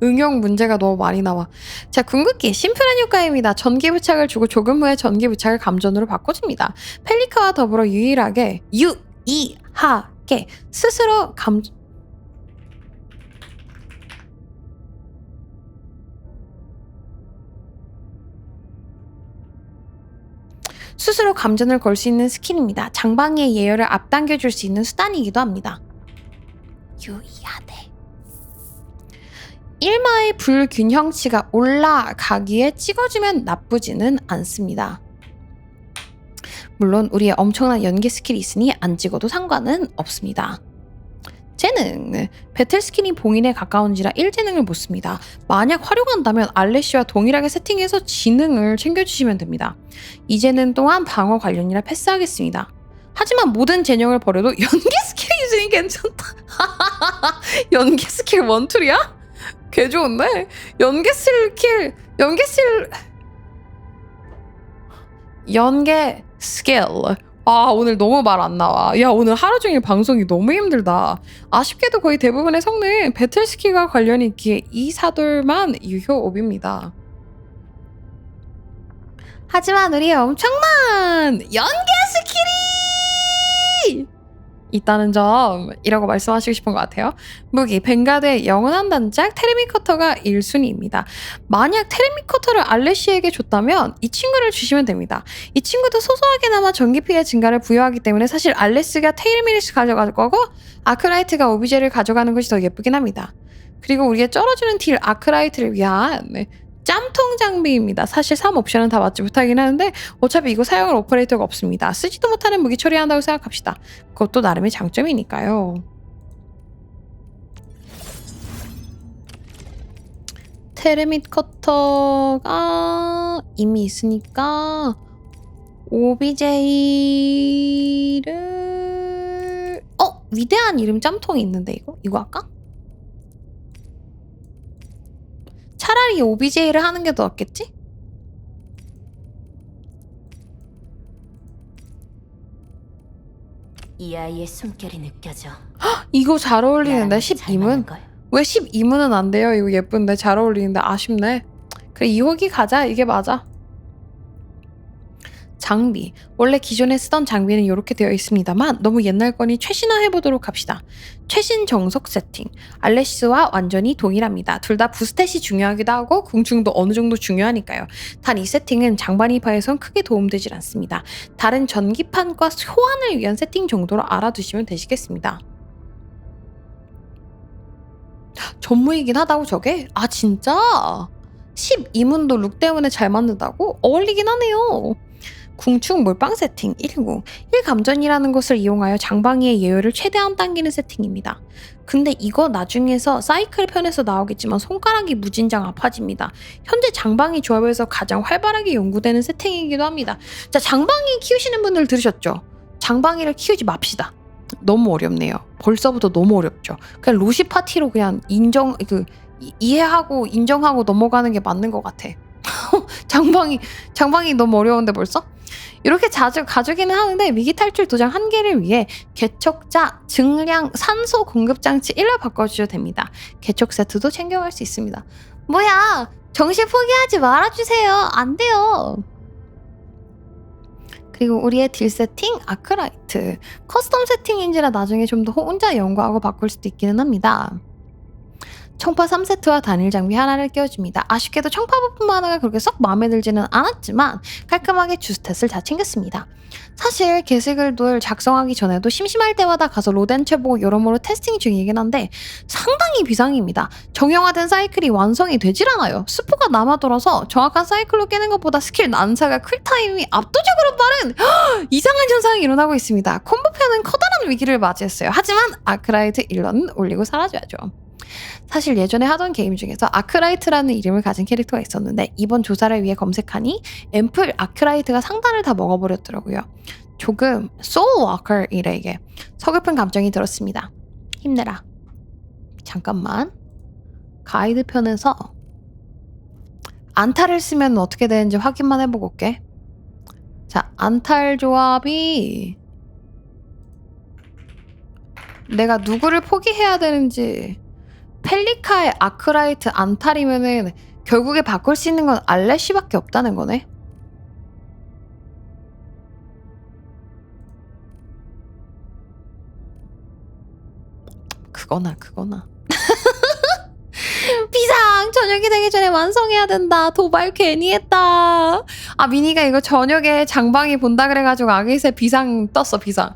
응용 문제가 너무 많이 나와. 자, 궁극기 심플한 효과입니다. 전기 부착을 주고 조금 후에 전기 부착을 감전으로 바꿔줍니다. 펠리카와 더불어 유일하게 스스로 감전을 걸 수 있는 스킬입니다. 장방의 예열을 앞당겨줄 수 있는 수단이기도 합니다. 유의하되. 일마의 불균형치가 올라가기에 찍어주면 나쁘지는 않습니다. 물론 우리의 엄청난 연계 스킬이 있으니 안 찍어도 상관은 없습니다. 재능. 배틀 스킨이 봉인에 가까운지라 1재능을 못 씁니다. 만약 활용한다면 알레시와 동일하게 세팅해서 지능을 챙겨주시면 됩니다. 2재능 또한 방어 관련이라 패스하겠습니다. 하지만 모든 재능을 버려도 연계 스킬이 있으니 괜찮다. 연계 스킬 원툴이야? 개 좋은데? 연계 스킬. 아, 오늘 너무 말 안 나와. 야, 오늘 하루 종일 방송이 너무 힘들다. 아쉽게도 거의 대부분의 성능 배틀 스킬과 관련이 있기에 이 사돌만 유효옵입니다. 하지만 우리의 엄청난 연계 스킬이 있다는 점이라고 말씀하시고 싶은 것 같아요. 무기 벵가드의 영원한 단짝 테르미 커터가 1순위입니다. 만약 테르미 커터를 알레시에게 줬다면 이 친구를 주시면 됩니다. 이 친구도 소소하게나마 전기 피해 증가를 부여하기 때문에 사실 알레스가 테르미를 가져갈 거고 아크라이트가 오비제를 가져가는 것이 더 예쁘긴 합니다. 그리고 우리의 쩔어주는 딜 아크라이트를 위한 짬통 장비입니다. 사실 3 옵션은 다 맞지 못하긴 하는데 어차피 이거 사용할 오퍼레이터가 없습니다. 쓰지도 못하는 무기 처리한다고 생각합시다. 그것도 나름의 장점이니까요. 테르밋 커터가 이미 있으니까 OBJ를 위대한 이름 짬통이 있는데 이거 할까? 차라리 OBJ를 하는 게 더 낫겠지? 이 아이의 숨결이 느껴져. 이거 잘 어울리는데 나랑 12문? 잘 왜 12문은 안 돼요? 이거 예쁜데 잘 어울리는데 아쉽네. 그래 2호기 가자. 이게 맞아. 장비. 원래 기존에 쓰던 장비는 이렇게 되어 있습니다만 너무 옛날 거니 최신화해보도록 합시다. 최신 정석 세팅. 알레시스와 완전히 동일합니다. 둘 다 부스탯이 중요하기도 하고 궁충도 어느 정도 중요하니까요. 단 이 세팅은 장반이파에선 크게 도움되질 않습니다. 다른 전기판과 소환을 위한 세팅 정도로 알아두시면 되시겠습니다. 전무이긴 하다고 저게? 아 진짜? 12문도 룩 때문에 잘 맞는다고? 어울리긴 하네요. 궁충 몰빵 세팅 1구 1감전이라는 것을 이용하여 장방이의 예열을 최대한 당기는 세팅입니다. 근데 이거 나중에서 사이클 편에서 나오겠지만 손가락이 무진장 아파집니다. 현재 장방이 조합에서 가장 활발하게 연구되는 세팅이기도 합니다. 자, 장방이 키우시는 분들 들으셨죠? 장방이를 키우지 맙시다. 너무 어렵네요. 벌써부터 너무 어렵죠. 그냥 로시 파티로 그냥 이해하고 인정하고 넘어가는 게 맞는 것 같아. 장방이 너무 어려운데 벌써? 이렇게 자주 가주기는 하는데 위기 탈출 도장 1개를 위해 개척자, 증량, 산소 공급 장치 1로 바꿔주셔도 됩니다. 개척 세트도 챙겨갈 수 있습니다. 뭐야, 정신 포기하지 말아주세요. 안 돼요. 그리고 우리의 딜 세팅 아크라이트 커스텀 세팅인지라 나중에 좀 더 혼자 연구하고 바꿀 수도 있기는 합니다. 청파 3세트와 단일 장비 하나를 끼워줍니다. 아쉽게도 청파 부품 하나가 그렇게 썩 마음에 들지는 않았지만 깔끔하게 주스탯을 다 챙겼습니다. 사실 게시글들 작성하기 전에도 심심할 때마다 가서 로덴체 보고 여러모로 테스팅 중이긴 한데 상당히 비상입니다. 정형화된 사이클이 완성이 되질 않아요. 스포가 남아돌아서 정확한 사이클로 깨는 것보다 스킬 난사가 쿨타임이 압도적으로 빠른 이상한 현상이 일어나고 있습니다. 콤보편은 커다란 위기를 맞이했어요. 하지만 아크라이트 1런은 올리고 사라져야죠. 사실 예전에 하던 게임 중에서 아크라이트라는 이름을 가진 캐릭터가 있었는데 이번 조사를 위해 검색하니 앰플 아크라이트가 상단을 다 먹어버렸더라고요. 조금 소울워커이래 이게. 서글픈 감정이 들었습니다. 힘내라. 잠깐만. 가이드 편에서 안탈을 쓰면 어떻게 되는지 확인만 해보고 올게. 자, 안탈 조합이 내가 누구를 포기해야 되는지 펠리카의 아크라이트 안탈이면은 결국에 바꿀 수 있는 건 알래쉬밖에 없다는 거네. 그거나. 비상! 저녁이 되기 전에 완성해야 된다. 도발 괜히 했다. 아, 미니가 이거 저녁에 장방이 본다 그래가지고 아기새 비상 떴어, 비상.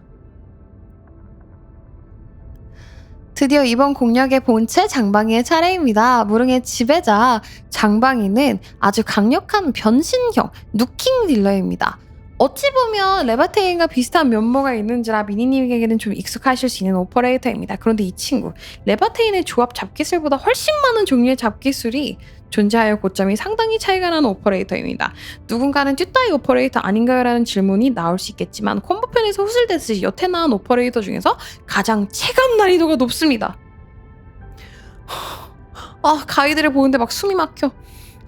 드디어 이번 공략의 본체 장방이의 차례입니다. 무릉의 지배자 장방이는 아주 강력한 변신형 누킹 딜러입니다. 어찌 보면 레바테인과 비슷한 면모가 있는지라 미니님에게는 좀 익숙하실 수 있는 오퍼레이터입니다. 그런데 이 친구, 레바테인의 조합 잡기술보다 훨씬 많은 종류의 잡기술이 존재하여 고점이 상당히 차이가 나는 오퍼레이터입니다. 누군가는 듀따이 오퍼레이터 아닌가요? 라는 질문이 나올 수 있겠지만 콤보편에서 후슬대듯이 여태 나온 오퍼레이터 중에서 가장 체감 난이도가 높습니다. 아, 가이드를 보는데 막 숨이 막혀.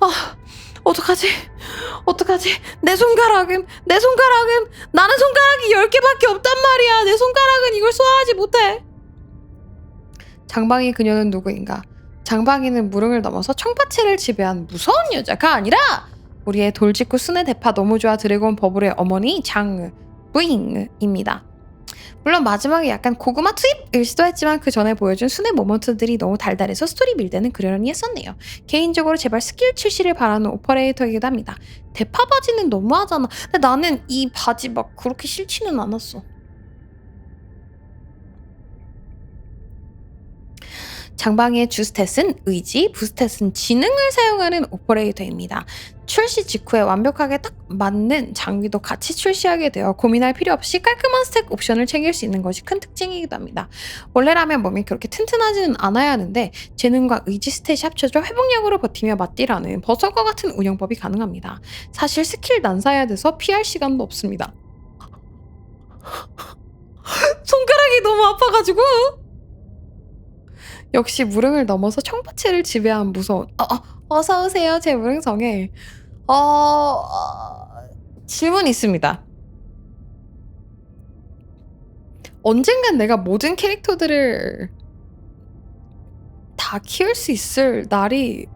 아, 어떡하지? 내 손가락은 나는 손가락이 10개밖에 없단 말이야. 내 손가락은 이걸 소화하지 못해. 장방이 그녀는 누구인가? 장방이는 무릉을 넘어서 청파체를 지배한 무서운 여자가 아니라 우리의 돌직구 순의 대파 너무 좋아 드래곤 버블의 어머니 장부잉입니다. 물론 마지막에 약간 고구마 투입을 시도했지만 그 전에 보여준 순의 모먼트들이 너무 달달해서 스토리 밀대는 그러려니 했었네요. 개인적으로 제발 스킬 출시를 바라는 오퍼레이터이기도 합니다. 대파 바지는 너무하잖아. 근데 나는 이 바지 막 그렇게 싫지는 않았어. 장방이의 주스탯은 의지, 부스탯은 지능을 사용하는 오퍼레이터입니다. 출시 직후에 완벽하게 딱 맞는 장비도 같이 출시하게 되어 고민할 필요 없이 깔끔한 스택 옵션을 챙길 수 있는 것이 큰 특징이기도 합니다. 원래라면 몸이 그렇게 튼튼하지는 않아야 하는데 재능과 의지 스탯이 합쳐져 회복력으로 버티며 맞디라는 버섯과 같은 운영법이 가능합니다. 사실 스킬 난사해야 돼서 피할 시간도 없습니다. 손가락이 너무 아파가지고 역시 무릉을 넘어서 청파체를 지배한 무서운 어서오세요 제 무릉성에 질문이 있습니다. 언젠간 내가 모든 캐릭터들을 다 키울 수 있을 날이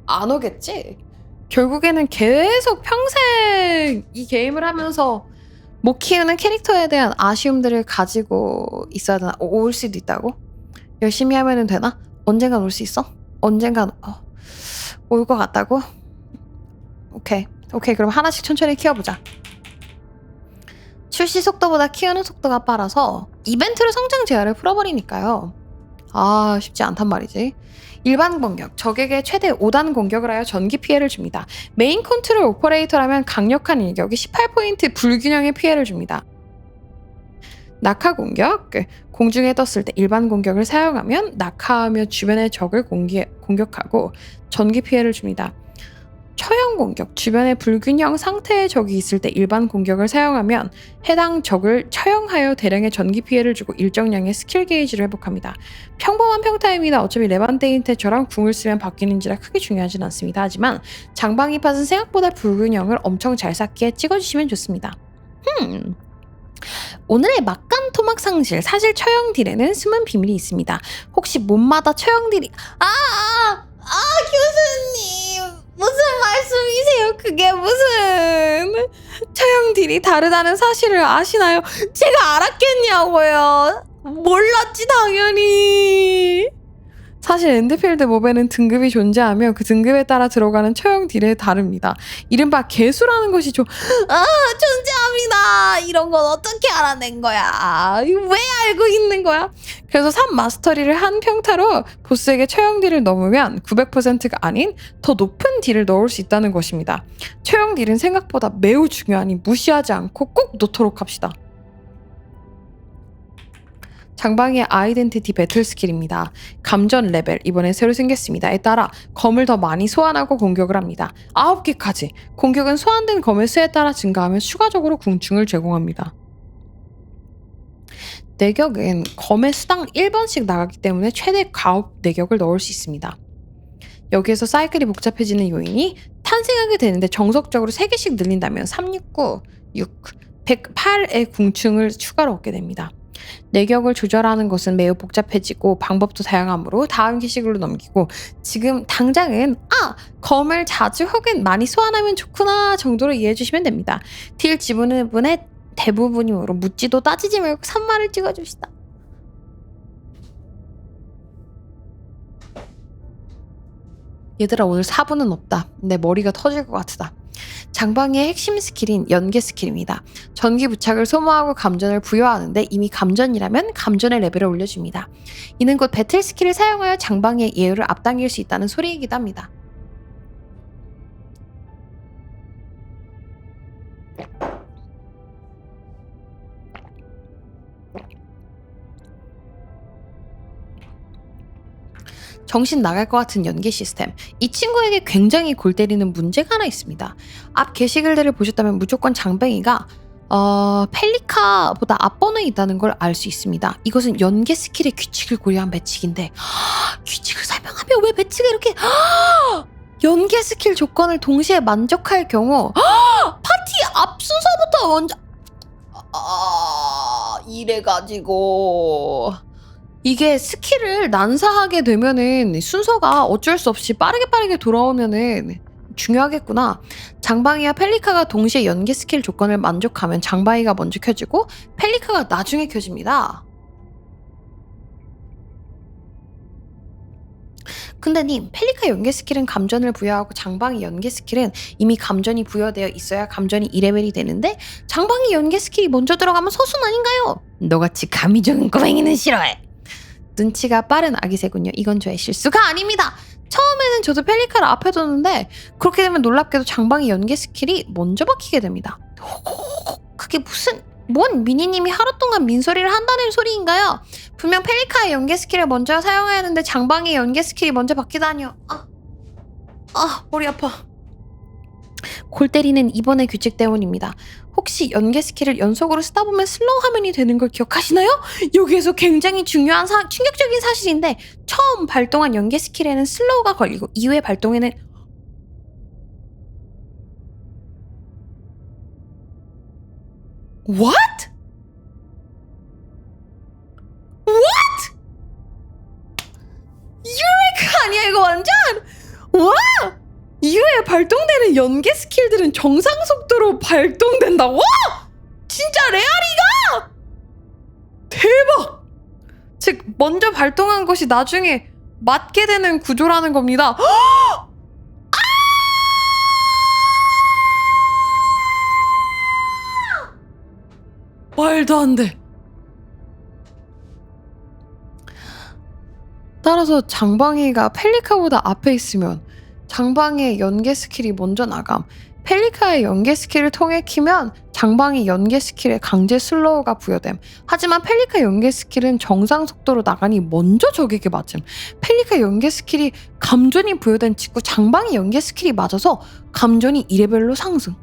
안 오겠지? 결국에는 계속 평생 이 게임을 하면서 못 키우는 캐릭터에 대한 아쉬움들을 가지고 있어야 되나? 올 수도 있다고? 열심히 하면 되나? 언젠간 올 수 있어? 언젠간 올 것 같다고? 오케이 그럼 하나씩 천천히 키워보자. 출시 속도보다 키우는 속도가 빨라서 이벤트로 성장 제한을 풀어버리니까요. 아, 쉽지 않단 말이지. 일반 공격, 적에게 최대 5단 공격을 하여 전기 피해를 줍니다. 메인 컨트롤 오퍼레이터라면 강력한 일격이 18포인트 불균형의 피해를 줍니다. 낙하 공격, 공중에 떴을 때 일반 공격을 사용하면 낙하하며 주변의 적을 공격하고 전기 피해를 줍니다. 처형 공격, 주변에 불균형 상태의 적이 있을 때 일반 공격을 사용하면 해당 적을 처형하여 대량의 전기 피해를 주고 일정량의 스킬 게이지를 회복합니다. 평범한 평타입니다. 어차피 레반테인테처럼 궁을 쓰면 바뀌는지라 크게 중요하진 않습니다. 하지만 장방이 팟은 생각보다 불균형을 엄청 잘 쌓기에 찍어주시면 좋습니다. 오늘의 막간 토막 상실, 사실 처형 딜에는 숨은 비밀이 있습니다. 혹시 몸마다 처형 딜이 교수님 무슨 말씀이세요? 그게 무슨 처형 딜이 다르다는 사실을 아시나요? 제가 알았겠냐고요. 몰랐지 당연히. 사실 엔드필드 몹에는 등급이 존재하며 그 등급에 따라 들어가는 처형 딜이 다릅니다. 이른바 개수라는 것이 존재합니다. 이런 건 어떻게 알아낸 거야? 왜 알고 있는 거야? 그래서 3 마스터리를 한 평타로 보스에게 처형 딜을 넘으면 900%가 아닌 더 높은 딜을 넣을 수 있다는 것입니다. 처형 딜은 생각보다 매우 중요하니 무시하지 않고 꼭 넣도록 합시다. 장방이의 아이덴티티 배틀 스킬입니다. 감전 레벨 이번에 새로 생겼습니다.에 따라 검을 더 많이 소환하고 공격을 합니다. 9개까지. 공격은 소환된 검의 수에 따라 증가하며 추가적으로 궁충을 제공합니다. 내격은 검의 수당 1번씩 나가기 때문에 최대 9내격을 넣을 수 있습니다. 여기에서 사이클이 복잡해지는 요인이 탄생하게 되는데 정석적으로 3개씩 늘린다면 369, 6, 108의 궁충을 추가로 얻게 됩니다. 내격을 조절하는 것은 매우 복잡해지고 방법도 다양하므로 다음 게시글로 넘기고 지금 당장은 검을 자주 혹은 많이 소환하면 좋구나 정도로 이해해 주시면 됩니다. 딜 지분의 대부분이므로 묻지도 따지지 말고 3마를 찍어줍시다. 얘들아 오늘 4분은 없다. 내 머리가 터질 것 같다. 장방이의 핵심 스킬인 연계 스킬입니다. 전기 부착을 소모하고 감전을 부여하는데 이미 감전이라면 감전의 레벨을 올려줍니다. 이는 곧 배틀 스킬을 사용하여 장방이의 예우를 앞당길 수 있다는 소리이기도 합니다. 정신 나갈 것 같은 연계 시스템. 이 친구에게 굉장히 골 때리는 문제가 하나 있습니다. 앞 게시글들을 보셨다면 무조건 장뱅이가 펠리카보다 앞번호에 있다는 걸 알 수 있습니다. 이것은 연계 스킬의 규칙을 고려한 매칙인데 규칙을 설명하면 왜 매칙이 이렇게 연계 스킬 조건을 동시에 만족할 경우 파티 앞 순서부터 먼저 이래가지고 이게 스킬을 난사하게 되면은 순서가 어쩔 수 없이 빠르게 돌아오면은 중요하겠구나. 장방이와 펠리카가 동시에 연계 스킬 조건을 만족하면 장방이가 먼저 켜지고 펠리카가 나중에 켜집니다. 근데 님, 펠리카 연계 스킬은 감전을 부여하고 장방이 연계 스킬은 이미 감전이 부여되어 있어야 감전이 2레벨이 되는데 장방이 연계 스킬이 먼저 들어가면 서순 아닌가요? 너같이 감이 적은 꼬맹이는 싫어해. 눈치가 빠른 아기새군요. 이건 저의 실수가 아닙니다. 처음에는 저도 펠리카를 앞에 뒀는데 그렇게 되면 놀랍게도 장방이 연계 스킬이 먼저 박히게 됩니다. 그게 뭔 미니님이 하루 동안 민소리를 한다는 소리인가요? 분명 펠리카의 연계 스킬을 먼저 사용해야 하는데 장방의 연계 스킬이 먼저 박히다니요. 머리 아파. 골 때리는 이번의 규칙 때문입니다. 혹시 연계 스킬을 연속으로 쓰다 보면 슬로우 화면이 되는 걸 기억하시나요? 여기에서 굉장히 중요한 충격적인 사실인데 처음 발동한 연계 스킬에는 슬로우가 걸리고 이후에 발동에는 What? 유레카 아니야 이거 완전? 와! 이후에 발동되는 연계 스킬들은 정상 속도로 발동된다고? 진짜 레알이가? 대박! 즉 먼저 발동한 것이 나중에 맞게 되는 구조라는 겁니다. 말도 안 돼. 따라서 장방이가 펠리카보다 앞에 있으면 장방의 연계 스킬이 먼저 나감. 펠리카의 연계 스킬을 통해 키면 장방이 연계 스킬에 강제 슬로우가 부여됨. 하지만 펠리카 연계 스킬은 정상 속도로 나가니 먼저 적에게 맞음. 펠리카 연계 스킬이 감전이 부여된 직후 장방이 연계 스킬이 맞아서 감전이 2레벨로 상승.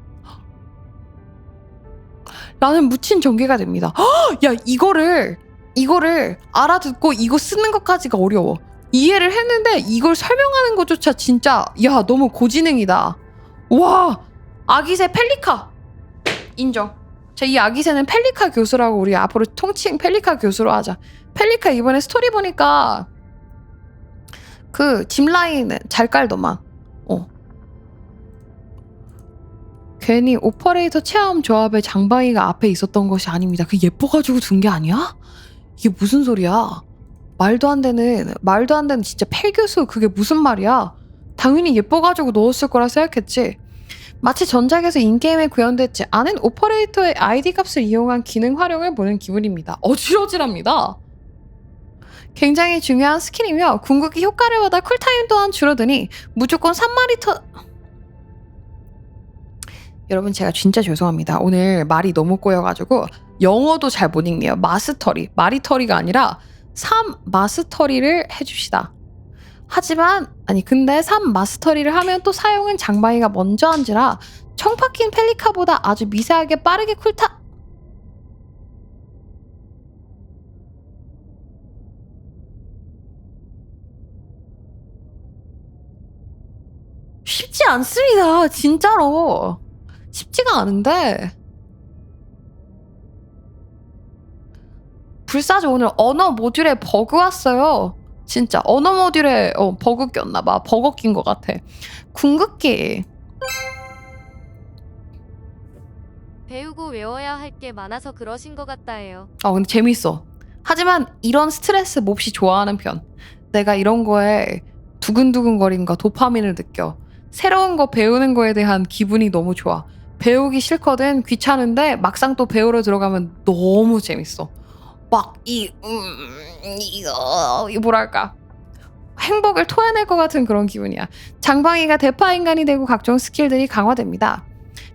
라는 묻힌 전개가 됩니다. 야 이거를 알아듣고 이거 쓰는 것까지가 어려워. 이해를 했는데 이걸 설명하는 것조차 진짜 너무 고지능이다. 와 아기새 펠리카 인정. 자, 이 아기새는 펠리카 교수라고 우리 앞으로 통칭 펠리카 교수로 하자. 펠리카 이번에 스토리 보니까 그 짚라인 잘 깔더만. 괜히 오퍼레이터 체험 조합의 장방이가 앞에 있었던 것이 아닙니다. 그 예뻐가지고 둔 게 아니야? 이게 무슨 소리야? 말도 안 되는 진짜 펠교수 그게 무슨 말이야? 당연히 예뻐가지고 넣었을 거라 생각했지. 마치 전작에서 인게임에 구현됐지 않은 오퍼레이터의 아이디 값을 이용한 기능 활용을 보는 기분입니다. 어질어질합니다. 굉장히 중요한 스킬이며 궁극기 효과를 받아 쿨타임 또한 줄어드니 무조건 3마리 여러분 제가 진짜 죄송합니다. 오늘 말이 너무 꼬여가지고 영어도 잘 못 읽네요. 마리터리가 아니라 3마스터리를 해줍시다. 하지만 근데 3마스터리를 하면 또 사용은 장방이가 먼저 한지라 청파킨 펠리카보다 아주 미세하게 빠르게 쉽지 않습니다. 진짜로 쉽지가 않은데 불사조 오늘 언어 모듈에 버그 왔어요. 진짜 언어 모듈에 버그 꼈나봐. 버거 낀 것 같아. 궁극기. 배우고 외워야 할 게 많아서 그러신 것 같다예요. 근데 재밌어. 하지만 이런 스트레스 몹시 좋아하는 편. 내가 이런 거에 두근두근거림과 도파민을 느껴. 새로운 거 배우는 거에 대한 기분이 너무 좋아. 배우기 싫거든. 귀찮은데 막상 또 배우러 들어가면 너무 재밌어. 막 이 뭐랄까, 행복을 토해낼 것 같은 그런 기분이야. 장방이가 대파 인간이 되고 각종 스킬들이 강화됩니다.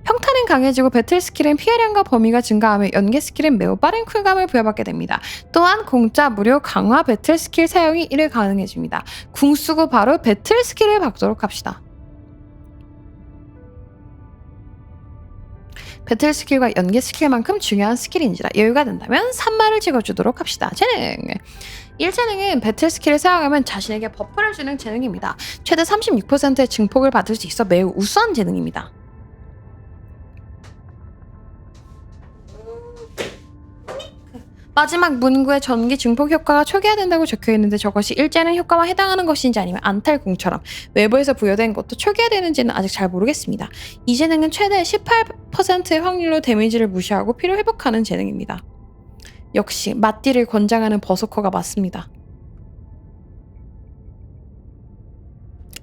평타는 강해지고 배틀 스킬은 피해량과 범위가 증가하며 연계 스킬은 매우 빠른 쿨감을 부여받게 됩니다. 또한 공짜 무료 강화 배틀 스킬 사용이 이를 가능해집니다. 궁 쓰고 바로 배틀 스킬을 받도록 합시다. 배틀 스킬과 연계 스킬만큼 중요한 스킬인지라 여유가 된다면 3마를 찍어주도록 합시다. 재능! 1재능은 배틀 스킬을 사용하면 자신에게 버프를 주는 재능입니다. 최대 36%의 증폭을 받을 수 있어 매우 우수한 재능입니다. 마지막 문구에 전기 증폭 효과가 초기화된다고 적혀있는데 저것이 일제는 효과와 해당하는 것인지 아니면 안탈궁처럼 외부에서 부여된 것도 초기화되는지는 아직 잘 모르겠습니다. 이 재능은 최대 18%의 확률로 데미지를 무시하고 피로 회복하는 재능입니다. 역시 맞디를 권장하는 버서커가 맞습니다.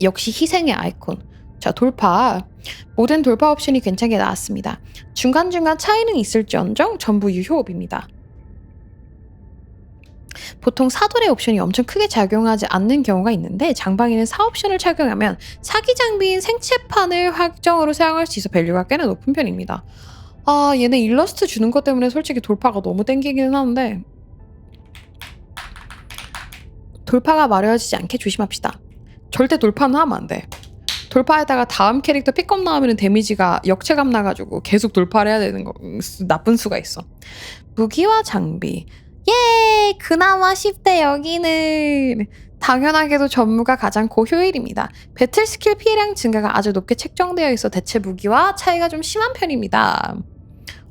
역시 희생의 아이콘. 자, 돌파. 모든 돌파 옵션이 괜찮게 나왔습니다. 중간중간 차이는 있을지언정 전부 유효옵입니다. 보통 사돌의 옵션이 엄청 크게 작용하지 않는 경우가 있는데 장방이는 4옵션을 착용하면 사기 장비인 생체판을 확정으로 사용할 수 있어 밸류가 꽤나 높은 편입니다. 얘네 일러스트 주는 것 때문에 솔직히 돌파가 너무 땡기기는 하는데 돌파가 마려워지지 않게 조심합시다. 절대 돌파는 하면 안 돼. 돌파에다가 다음 캐릭터 픽업 나오면 데미지가 역체감 나가지고 계속 돌파를 해야 되는 거 나쁜 수가 있어. 무기와 장비. 예! 그나마 10대 여기는 당연하게도 전무가 가장 고효율입니다. 배틀 스킬 피해량 증가가 아주 높게 책정되어 있어 대체 무기와 차이가 좀 심한 편입니다.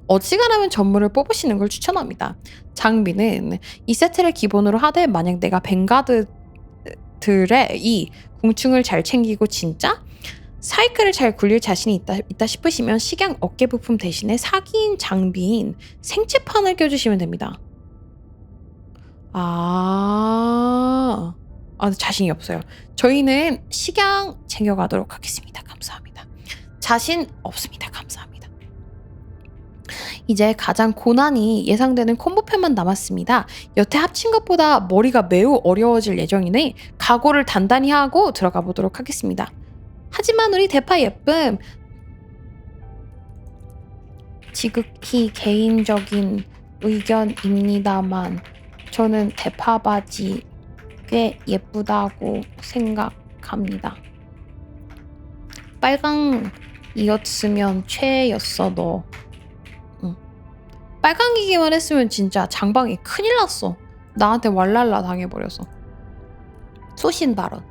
어지간하면 전무를 뽑으시는 걸 추천합니다. 장비는 이 세트를 기본으로 하되 만약 내가 뱅가드들의 이 궁충을 잘 챙기고 진짜 사이클을 잘 굴릴 자신이 있다 싶으시면 식양 어깨 부품 대신에 사기인 장비인 생체판을 껴주시면 됩니다. 자신이 없어요. 저희는 식양 챙겨가도록 하겠습니다. 감사합니다. 자신 없습니다. 감사합니다. 이제 가장 고난이 예상되는 콤보편만 남았습니다. 여태 합친 것보다 머리가 매우 어려워질 예정이니 각오를 단단히 하고 들어가 보도록 하겠습니다. 하지만 우리 대파 예쁨, 지극히 개인적인 의견입니다만 저는 대파 바지 꽤 예쁘다고 생각합니다. 빨강이었으면 최애였어 너. 빨강이기만 했으면 진짜 장방이 큰일 났어. 나한테 왈랄라 당해버려서. 소신 발언.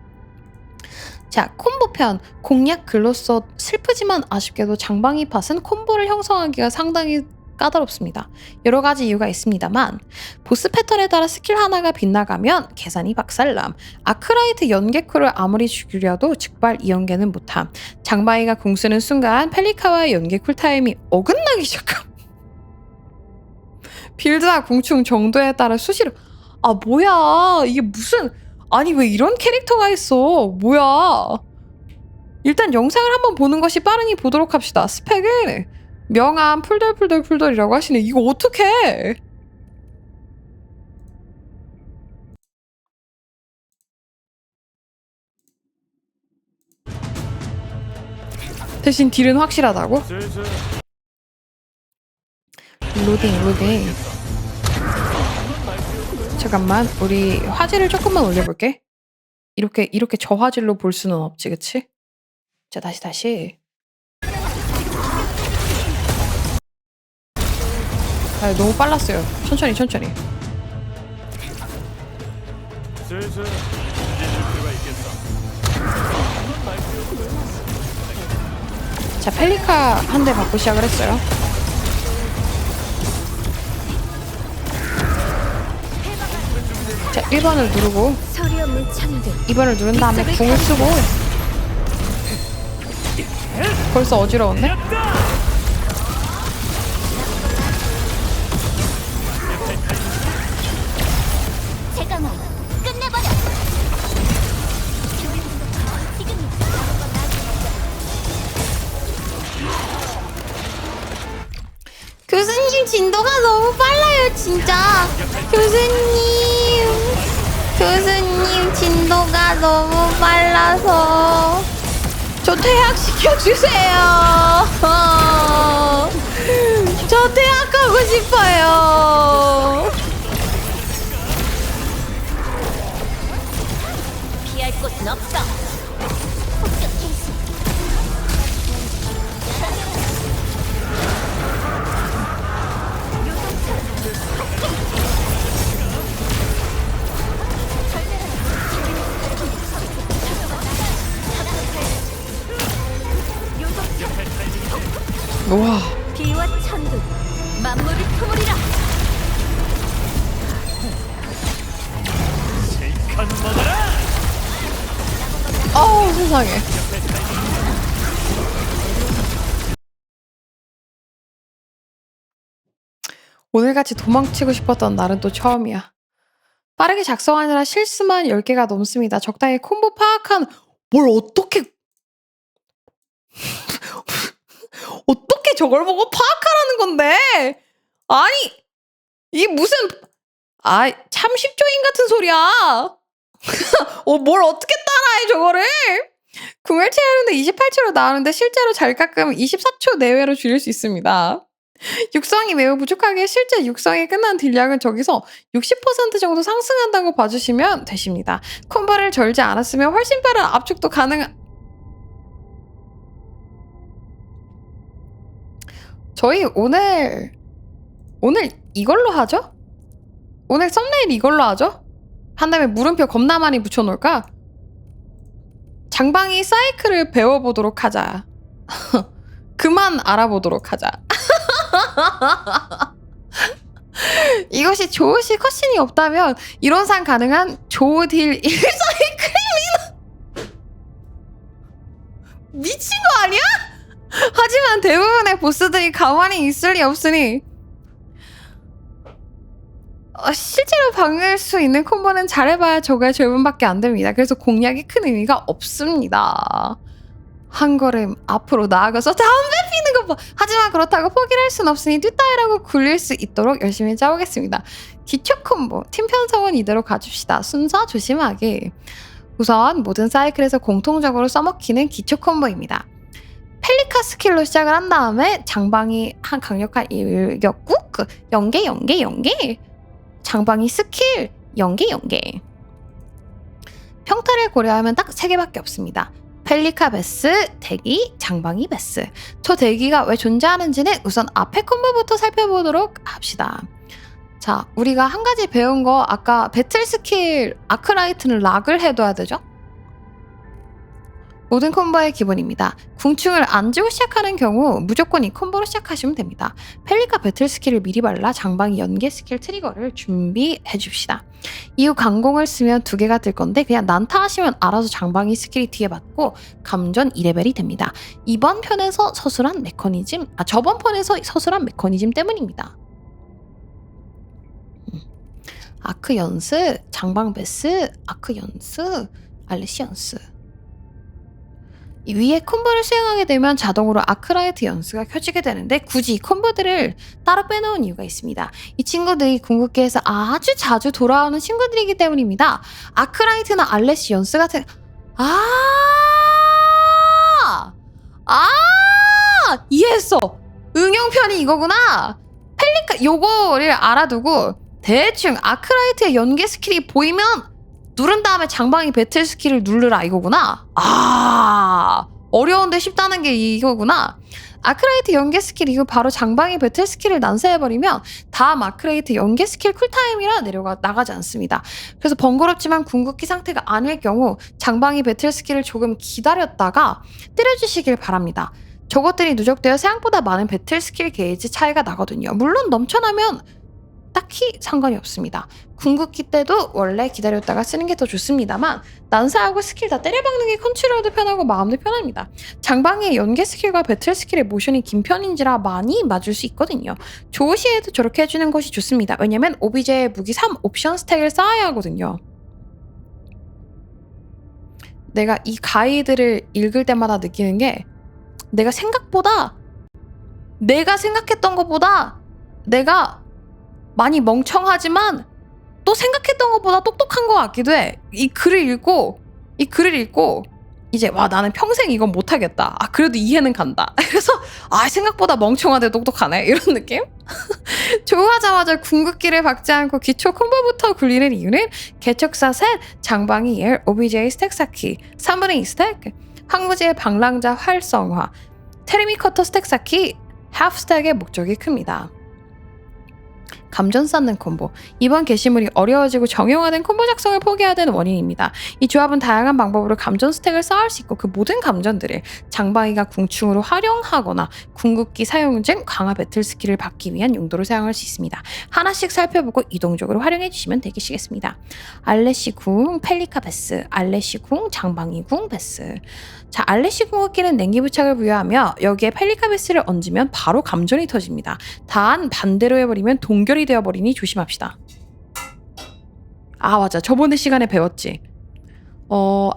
자, 콤보편. 공략 글로써 슬프지만 아쉽게도 장방이 팟은 콤보를 형성하기가 상당히 까다롭습니다. 여러 가지 이유가 있습니다만 보스 패턴에 따라 스킬 하나가 빗나가면 계산이 박살남. 아크라이트 연계쿨을 아무리 죽이려도 즉발 이연계는 못함. 장방이가 궁 쓰는 순간 펠리카와의 연계 쿨타임이 어긋나기 시작함. 빌드와 궁충 정도에 따라 수시로 뭐야 이게 무슨 아니 왜 이런 캐릭터가 있어 뭐야. 일단 영상을 한번 보는 것이 빠르니 보도록 합시다. 스펙은 명암 풀돌이라고 하시네. 이거 어떡해. 대신 딜은 확실하다고? 슬슬 로딩. 잠깐만 우리 화질을 조금만 올려볼게. 이렇게 저화질로 볼 수는 없지 그치? 자 다시 너무 빨랐어요. 천천히 슬슬 자 펠리카 한 대 받고 시작을 했어요. 자 1번을 누르고 소리 없는 천들. 2번을 누른 다음에 궁을 쓰고. 벌써 어지러운데? 제가만 끝내버려. 교수님 진도가 너무 빨라요 진짜. 교수님 진도가 너무 빨라서 저 퇴학시켜주세요. 저 퇴학하고 싶어요. 피할 곳은 없어. 폭격해. 우와. 비와 천둥 만물을 품으리라. 어우 세상에. 오늘같이 도망치고 싶었던 날은 또 처음이야. 빠르게 작성하느라 실수만 10개가 넘습니다. 적당히 콤보 파악한 뭘 어떻게 어떻게 저걸 보고 파악하라는 건데? 아니 이게 무슨 참 10조인 같은 소리야. 뭘 어떻게 따라해 저거를. 궁을 채우는데 28초로 나오는데 실제로 잘 깎으면 24초 내외로 줄일 수 있습니다. 육성이 매우 부족하게 실제 육성이 끝난 딜량은 저기서 60% 정도 상승한다고 봐주시면 되십니다. 콤보를 절지 않았으면 훨씬 빠른 압축도 가능한. 저희 오늘 이걸로 하죠? 오늘 썸네일 이걸로 하죠? 한 다음에 물음표 겁나 많이 붙여놓을까? 장방이 사이클을 배워보도록 하자. 그만 알아보도록 하자. 이것이 조우시 컷신이 없다면 이론상 가능한 조우딜 1사이클입니다. 미친 거 아니야? 하지만 대부분의 보스들이 가만히 있을 리 없으니 실제로 박을 수 있는 콤보는 잘해봐야 저거의 절반밖에 안 됩니다. 그래서 공략이 큰 의미가 없습니다. 한 걸음 앞으로 나아가서 담배 피는 것 봐. 하지만 그렇다고 포기를 할 순 없으니 뚜따이라고 굴릴 수 있도록 열심히 짜보겠습니다. 기초 콤보, 팀 편성은 이대로 가줍시다. 순서 조심하게. 우선 모든 사이클에서 공통적으로 써먹히는 기초 콤보입니다. 펠리카 스킬로 시작을 한 다음에 장방이 한 강력한 일격국, 연계 장방이 스킬, 연계 평타를 고려하면 딱 3개밖에 없습니다. 펠리카 베스, 대기, 장방이 베스. 저 대기가 왜 존재하는지는 우선 앞에 콤보부터 살펴보도록 합시다. 자, 우리가 한 가지 배운 거 아까 배틀 스킬 아크라이트는 락을 해둬야 되죠? 모든 콤보의 기본입니다. 궁충을 안 지고 시작하는 경우 무조건 이 콤보로 시작하시면 됩니다. 펠리카 배틀 스킬을 미리 발라 장방이 연계 스킬 트리거를 준비해 줍시다. 이후 강공을 쓰면 2개가 뜰 건데 그냥 난타 하시면 알아서 장방이 스킬이 뒤에 맞고 감전 2레벨이 됩니다. 이번 편에서 서술한 메커니즘, 저번 편에서 서술한 메커니즘 때문입니다. 아크 연스, 장방 베스, 아크 연스, 알리시 연스. 위에 콤보를 수행하게 되면 자동으로 아크라이트 연수가 켜지게 되는데 굳이 이 콤보들을 따로 빼놓은 이유가 있습니다. 이 친구들이 궁극기에서 아주 자주 돌아오는 친구들이기 때문입니다. 아크라이트나 알레시 연수 같은 이해했어. 응용편이 이거구나. 펠리카 요거를 알아두고 대충 아크라이트의 연계 스킬이 보이면 누른 다음에 장방이 배틀 스킬을 누르라 이거구나. 어려운데 쉽다는 게 이거구나. 아크라이트 연계 스킬 이후 바로 장방이 배틀 스킬을 난사해버리면 다음 아크라이트 연계 스킬 쿨타임이라 나가지 않습니다. 그래서 번거롭지만 궁극기 상태가 아닐 경우 장방이 배틀 스킬을 조금 기다렸다가 때려주시길 바랍니다. 저것들이 누적되어 생각보다 많은 배틀 스킬 게이지 차이가 나거든요. 물론 넘쳐나면 딱히 상관이 없습니다. 궁극기 때도 원래 기다렸다가 쓰는 게 더 좋습니다만 난사하고 스킬 다 때려박는 게 컨트롤도 편하고 마음도 편합니다. 장방의 연계 스킬과 배틀 스킬의 모션이 긴 편인지라 많이 맞을 수 있거든요. 조시에도 저렇게 해주는 것이 좋습니다. 왜냐면 오비제의 무기 3 옵션 스택을 쌓아야 하거든요. 내가 이 가이드를 읽을 때마다 느끼는 게 내가 생각했던 것보다 내가 많이 멍청하지만 또 생각했던 것보다 똑똑한 것 같기도 해. 이 글을 읽고 이제 와 나는 평생 이건 못하겠다. 아 그래도 이해는 간다. 그래서 아 생각보다 멍청한데 똑똑하네 이런 느낌? 좋아하자마자 궁극기를 박지 않고 기초 콤보부터 굴리는 이유는 개척사 셋, 장방이 1, OBJ 스택 쌓기, 3분의 2 스택, 황무지의 방랑자 활성화, 테르미 커터 스택 쌓기, 하프 스택의 목적이 큽니다. 감전 쌓는 콤보. 이번 게시물이 어려워지고 정형화된 콤보 작성을 포기해야 되는 원인입니다. 이 조합은 다양한 방법으로 감전 스택을 쌓을 수 있고 그 모든 감전들을 장방이가 궁충으로 활용하거나 궁극기 사용 중 강화 배틀 스킬을 받기 위한 용도로 사용할 수 있습니다. 하나씩 살펴보고 이동적으로 활용해 주시면 되겠습니다. 알레시 궁, 펠리카 베스, 알레시 궁, 장방이 궁, 베스. 자, 알레시 궁극기는 냉기 부착을 부여하며 여기에 펠리카 베스를 얹으면 바로 감전이 터집니다. 단 반대로 해버리면 동결이 되어버리니 조심합시다. 아 맞아, 저번에 시간에 배웠지.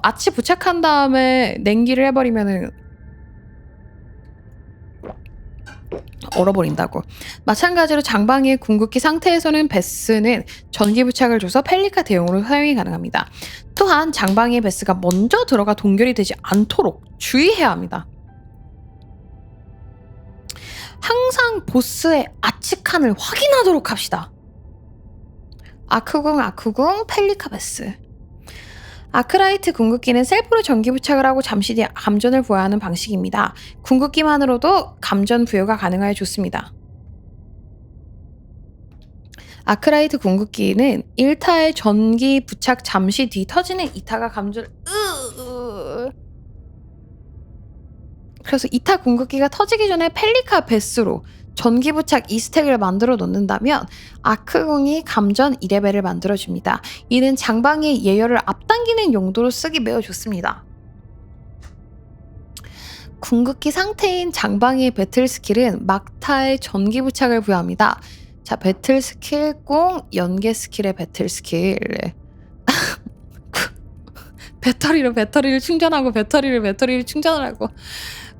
아치 부착한 다음에 냉기를 해버리면은 얼어버린다고. 마찬가지로 장방이의 궁극기 상태에서는 베스는 전기 부착을 줘서 펠리카 대용으로 사용이 가능합니다. 또한 장방이의 베스가 먼저 들어가 동결이 되지 않도록 주의해야 합니다. 항상 보스의 아치칸을 확인하도록 합시다. 아크궁, 펠리카 베스. 아크라이트 궁극기는 셀프로 전기 부착을 하고 잠시 뒤에 감전을 부여하는 방식입니다. 궁극기만으로도 감전 부여가 가능하여 좋습니다. 아크라이트 궁극기는 1타의 전기 부착 잠시 뒤 터지는 2타가 감전을 그래서 2타 궁극기가 터지기 전에 펠리카 베스로 전기 부착 2스택을 만들어 놓는다면 아크궁이 감전 2레벨을 만들어줍니다. 이는 장방의 예열을 앞당기는 용도로 쓰기 매우 좋습니다. 궁극기 상태인 장방의 배틀 스킬은 막타의 전기 부착을 부여합니다. 자, 배틀 스킬 꽁 연계 스킬의 배틀 스킬. 배터리를 충전하고 배터리를 충전하고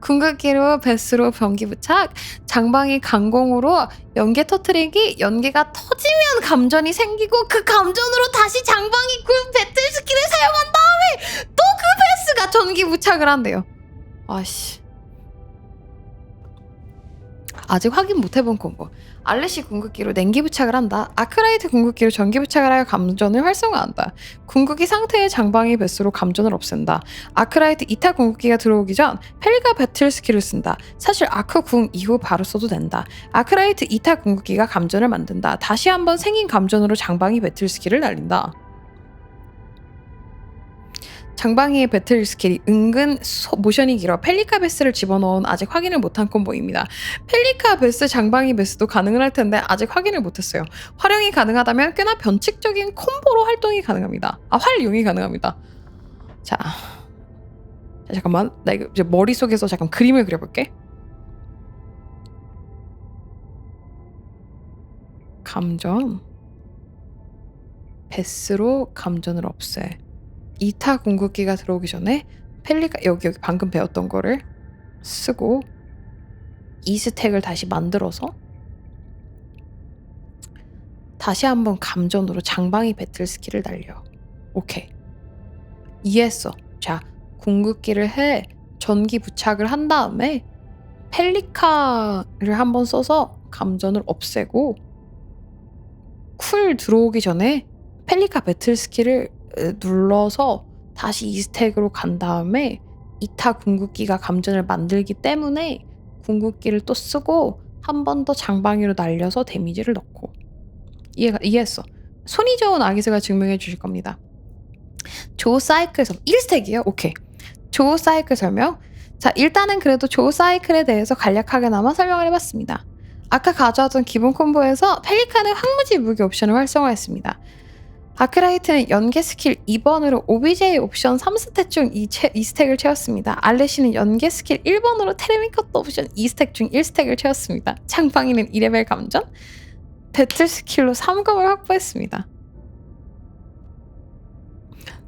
궁극기로 베스로 변기 부착, 장방이 강공으로 연계 터트리기, 연계가 터지면 감전이 생기고 그 감전으로 다시 장방이 군 배틀 스킬을 사용한 다음에 또 그 베스가 전기 부착을 한대요. 아씨, 아직 확인 못 해본 콤보. 알레시 궁극기로 냉기 부착을 한다. 아크라이트 궁극기로 전기 부착을 하여 감전을 활성화한다. 궁극기 상태의 장방이 베스로 감전을 없앤다. 아크라이트 2타 궁극기가 들어오기 전 펠리카 배틀 스킬을 쓴다. 사실 아크 궁 이후 바로 써도 된다. 아크라이트 2타 궁극기가 감전을 만든다. 다시 한번 생긴 감전으로 장방이 배틀 스킬을 날린다. 장방이의 배틀 스킬이 은근 모션이 길어 펠리카 베스를 집어넣은 아직 확인을 못한 콤보입니다. 펠리카 베스, 장방이 베스도 가능은 할 텐데 아직 확인을 못했어요. 활용이 가능하다면 꽤나 변칙적인 콤보로 활용이 가능합니다. 자, 잠깐만, 나 이거 이제 머릿속에서 잠깐 그림을 그려볼게. 감전 베스로 감전을 없애. 2타 궁극기가 들어오기 전에 펠리카 여기 방금 배웠던 거를 쓰고 2스택을 다시 만들어서 다시 한번 감전으로 장방이 배틀 스킬을 날려. 오케이, 이해했어. 자, 궁극기를 해 전기 부착을 한 다음에 펠리카를 한번 써서 감전을 없애고 쿨 들어오기 전에 펠리카 배틀 스킬을 눌러서 다시 2스택으로 간 다음에 2타 궁극기가 감전을 만들기 때문에 궁극기를 또 쓰고 한 번 더 장방위로 날려서 데미지를 넣고. 이해했어. 손이 좋은 아기스가 증명해 주실 겁니다. 조 사이클 1스택이에요? 오케이. 조 사이클 설명. 자, 일단은 그래도 조 사이클에 대해서 간략하게나마 설명을 해봤습니다. 아까 가져왔던 기본 콤보에서 펠리카는 황무지 무기 옵션을 활성화했습니다. 아크라이트는 연계 스킬 2번으로 OBJ 옵션 3스택 중 2스택을 채웠습니다. 알레시는 연계 스킬 1번으로 테르미커트 옵션 2스택 중 1스택을 채웠습니다. 장방이는 2레벨 감전, 배틀 스킬로 3검을 확보했습니다.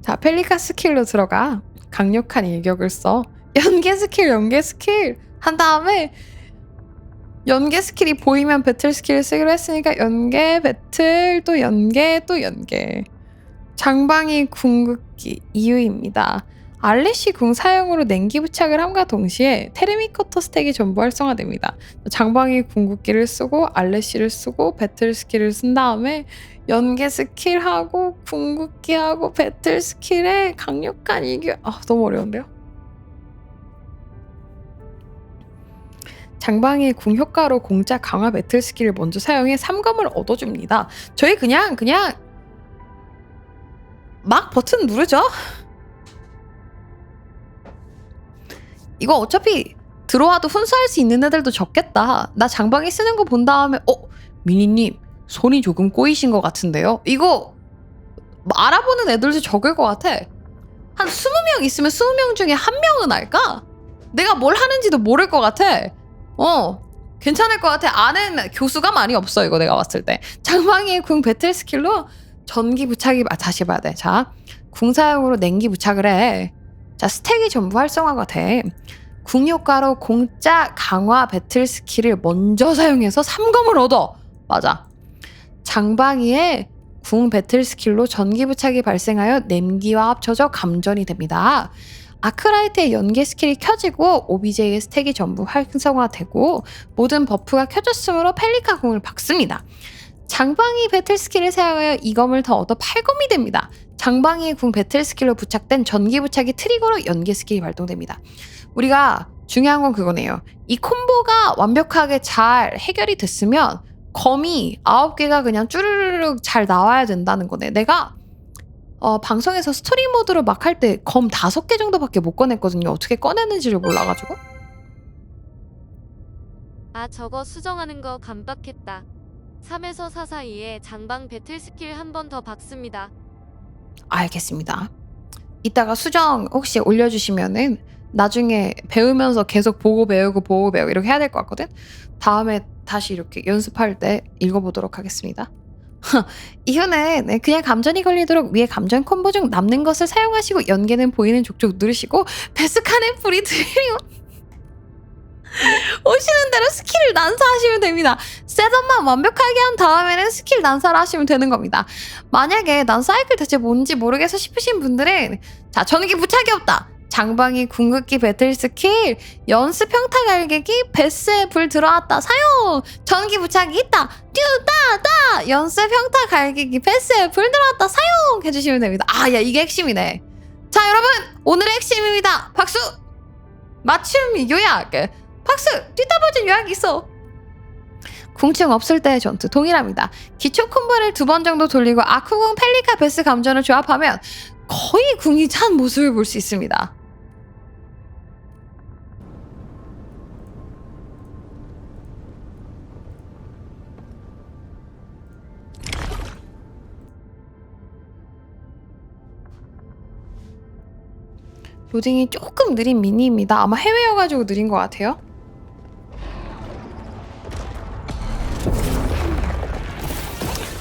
자, 펠리카 스킬로 들어가 강력한 일격을 써 연계 스킬 한 다음에 연계 스킬이 보이면 배틀 스킬을 쓰기로 했으니까 연계, 배틀, 또 연계, 또 연계. 장방이 궁극기 이유입니다. 알레시 궁 사용으로 냉기 부착을 함과 동시에 테르미커터 스택이 전부 활성화됩니다. 장방이 궁극기를 쓰고 알레시를 쓰고 배틀 스킬을 쓴 다음에 연계 스킬하고 궁극기하고 배틀 스킬에 강력한 이게 너무 어려운데요? 장방의 궁 효과로 공짜 강화 배틀 스킬을 먼저 사용해 3검을 얻어줍니다. 저희 그냥 막 버튼 누르죠? 이거 어차피 들어와도 훈수할 수 있는 애들도 적겠다. 나 장방이 쓰는 거 본 다음에 미니님 손이 조금 꼬이신 것 같은데요? 이거 알아보는 애들도 적을 것 같아. 한 20명 있으면 20명 중에 한 명은 알까? 내가 뭘 하는지도 모를 것 같아. 괜찮을 것 같아. 아는 교수가 많이 없어 이거 내가 봤을 때. 장방이의 궁 배틀 스킬로 전기 부착이 다시 봐야 돼. 자, 궁 사용으로 냉기 부착을 해. 자, 스택이 전부 활성화가 돼. 궁 효과로 공짜 강화 배틀 스킬을 먼저 사용해서 3검을 얻어. 맞아. 장방이의 궁 배틀 스킬로 전기 부착이 발생하여 냉기와 합쳐져 감전이 됩니다. 아크라이트의 연계 스킬이 켜지고 OBJ의 스택이 전부 활성화되고 모든 버프가 켜졌으므로 펠리카 궁을 박습니다. 장방이 배틀 스킬을 사용하여 2검을 더 얻어 8검이 됩니다. 장방이의 궁 배틀 스킬로 부착된 전기 부착이 트리거로 연계 스킬이 발동됩니다. 우리가 중요한 건 그거네요. 이 콤보가 완벽하게 잘 해결이 됐으면 검이 9개가 그냥 쭈르르륵 잘 나와야 된다는 거네. 내가 방송에서 스토리 모드로 막 할 때 검 5개 정도밖에 못 꺼냈거든요. 어떻게 꺼내는지를 몰라가지고. 아 저거 수정하는 거 깜빡했다. 3에서 4 사이에 장방 배틀 스킬 한 번 더 박습니다. 알겠습니다. 이따가 수정 혹시 올려주시면은 나중에 배우면서 계속 보고 배우고 이렇게 해야 될 것 같거든. 다음에 다시 이렇게 연습할 때 읽어보도록 하겠습니다. 이후는 그냥 감전이 걸리도록 위에 감전 콤보 중 남는 것을 사용하시고 연계는 보이는 족족 누르시고 베스칸의 불이 들리면 오시는 대로 스킬을 난사하시면 됩니다. 셋업만 완벽하게 한 다음에는 스킬 난사를 하시면 되는 겁니다. 만약에 난 사이클 대체 뭔지 모르겠어 싶으신 분들은 자, 전기 부착이 없다. 장방이 궁극기 배틀 스킬, 연습 평타 갈기기, 베스에 불 들어왔다 사용. 전기 부착이 있다. 듀다다 연습 평타 갈기기, 베스에 불 들어왔다 사용 해주시면 됩니다. 야 이게 핵심이네. 자 여러분 오늘의 핵심입니다. 박수. 맞춤 요약. 박수. 뒷다 버전 요약이 있어. 궁충 없을 때의 전투 동일합니다. 기초 콤보를 2번 정도 돌리고 아쿠궁 펠리카 베스 감전을 조합하면 거의 궁이 찬 모습을 볼 수 있습니다. 로딩이 조금 느린 미니입니다. 아마 해외여가지고 느린 것 같아요.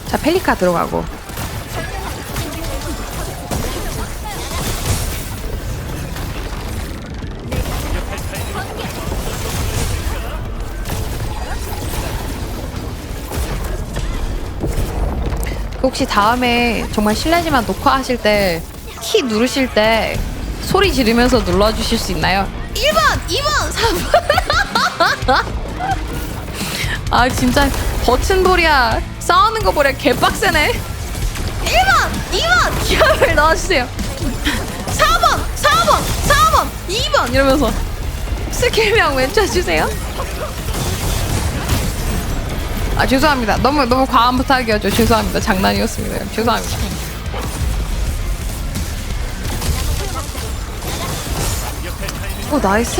자, 펠리카 들어가고. 혹시 다음에 정말 실례지만 녹화하실 때 키 누르실 때 소리 지르면서 눌러주실 수 있나요? 1번, 2번, 3번. 진짜 버튼돌이야. 싸우는 거 보려 개빡세네. 1번, 2번 기합을 넣어주세요. 4번, 4번, 4번, 2번 이러면서 스킬명 외쳐주세요. 죄송합니다. 너무 과한 부탁이었죠. 죄송합니다. 장난이었습니다. 죄송합니다. 오 나이스.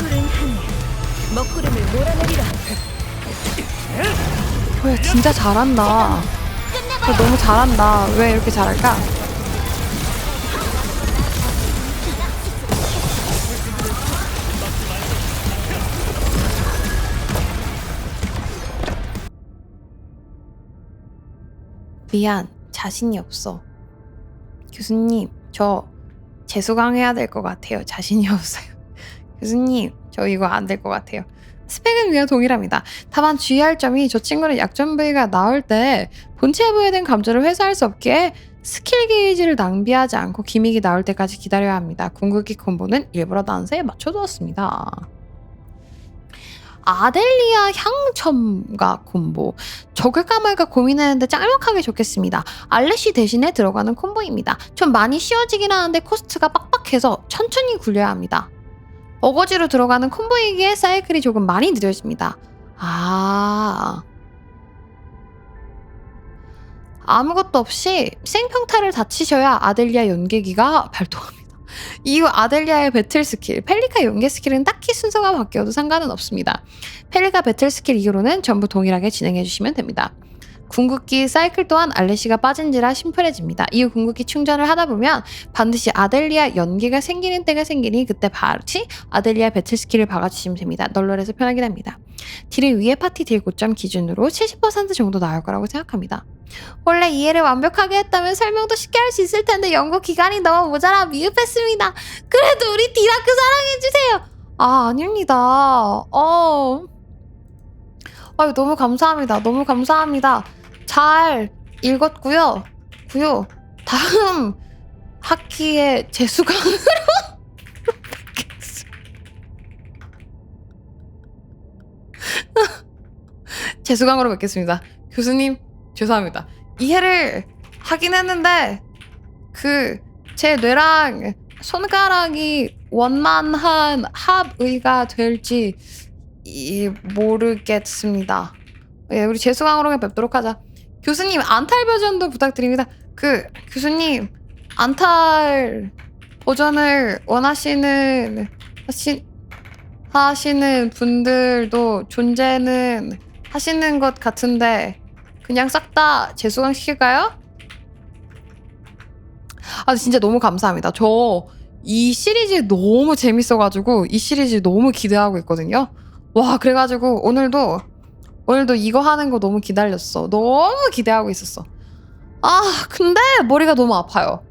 푸른 하늘 먹구름을 몰아내리라. 뭐야 진짜 잘한다. 너무 잘한다. 왜 이렇게 잘할까? 미안, 자신이 없어. 교수님, 저 재수강해야 될 것 같아요. 자신이 없어요. 교수님, 저 이거 안 될 것 같아요. 스펙은 위와 동일합니다. 다만 주의할 점이 저 친구는 약점 부위가 나올 때 본체에 부여된 감정을 회수할 수 없기에 스킬 게이지를 낭비하지 않고 기믹이 나올 때까지 기다려야 합니다. 궁극기 콤보는 일부러 난세에 맞춰두었습니다. 아델리아 향첨가 콤보. 적을까 말까 고민했는데 짤막하게 좋겠습니다. 알래시 대신에 들어가는 콤보입니다. 좀 많이 쉬워지긴 하는데 코스트가 빡빡해서 천천히 굴려야 합니다. 어거지로 들어가는 콤보이기에 사이클이 조금 많이 느려집니다. 아무것도 없이 생평타를 다치셔야 아델리아 연계기가 발동합니다. 이후 아델리아의 배틀 스킬, 펠리카 연계 스킬은 딱히 순서가 바뀌어도 상관은 없습니다. 펠리카 배틀 스킬 이후로는 전부 동일하게 진행해주시면 됩니다. 궁극기 사이클 또한 알래시가 빠진지라 심플해집니다. 이후 궁극기 충전을 하다 보면 반드시 아델리아 연계가 생기는 때가 생기니 그때 바로 아델리아 배틀 스킬을 박아주시면 됩니다. 널널해서 편하긴 합니다. 딜을 위에 파티 딜 고점 기준으로 70% 정도 나올 거라고 생각합니다. 원래 이해를 완벽하게 했다면 설명도 쉽게 할 수 있을 텐데 연구 기간이 너무 모자라 미흡했습니다. 그래도 우리 디라크 사랑해주세요. 아닙니다. 아유, 너무 감사합니다. 너무 감사합니다. 잘 읽었고요. 다음 학기에 재수강으로 재수강으로 뵙겠습니다. 교수님 죄송합니다. 이해를 하긴 했는데 제 뇌랑 손가락이 원만한 합의가 될지 모르겠습니다. 예, 우리 재수강으로 뵙도록 하자. 교수님 안탈 버전도 부탁드립니다. 교수님 안탈 버전을 원하시는 하시는 분들도 존재는 하시는 것 같은데 그냥 싹 다 재수강 시킬까요? 진짜 너무 감사합니다. 저 이 시리즈 너무 재밌어가지고 이 시리즈 너무 기대하고 있거든요. 와, 그래가지고 오늘도 이거 하는 거 너무 기다렸어. 너무 기대하고 있었어. 근데 머리가 너무 아파요.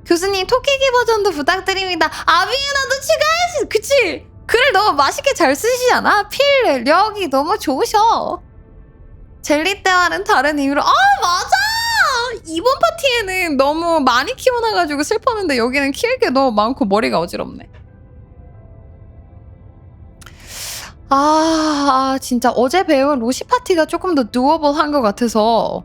교수님 토끼기 버전도 부탁드립니다. 아비에나도 추가해주세요. 그치? 글을 너무 맛있게 잘 쓰시지 않아? 필력이 너무 좋으셔. 젤리 때와는 다른 의미로 맞아! 이번 파티에는 너무 많이 키워놔가지고 슬펐는데 여기는 키울 게 너무 많고 머리가 어지럽네. 진짜 어제 배운 로시 파티가 조금 더 두어블한 것 같아서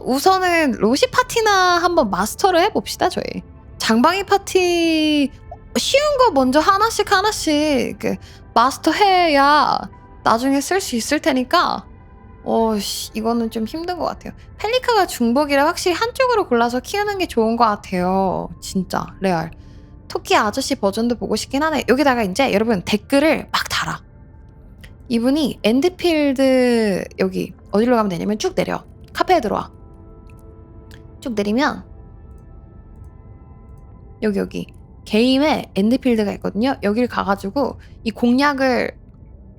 우선은 로시 파티나 한번 마스터를 해봅시다. 저희 장방이 파티 쉬운 거 먼저 하나씩 마스터 해야 나중에 쓸 수 있을 테니까 이거는 좀 힘든 것 같아요. 펠리카가 중복이라 확실히 한쪽으로 골라서 키우는 게 좋은 것 같아요. 진짜 레알. 토끼 아저씨 버전도 보고 싶긴 하네. 여기다가 이제 여러분 댓글을 막 달아. 이분이 엔드필드 여기 어디로 가면 되냐면 쭉 내려. 카페에 들어와. 쭉 내리면 여기 게임에 엔드필드가 있거든요. 여길 가가지고 이 공략을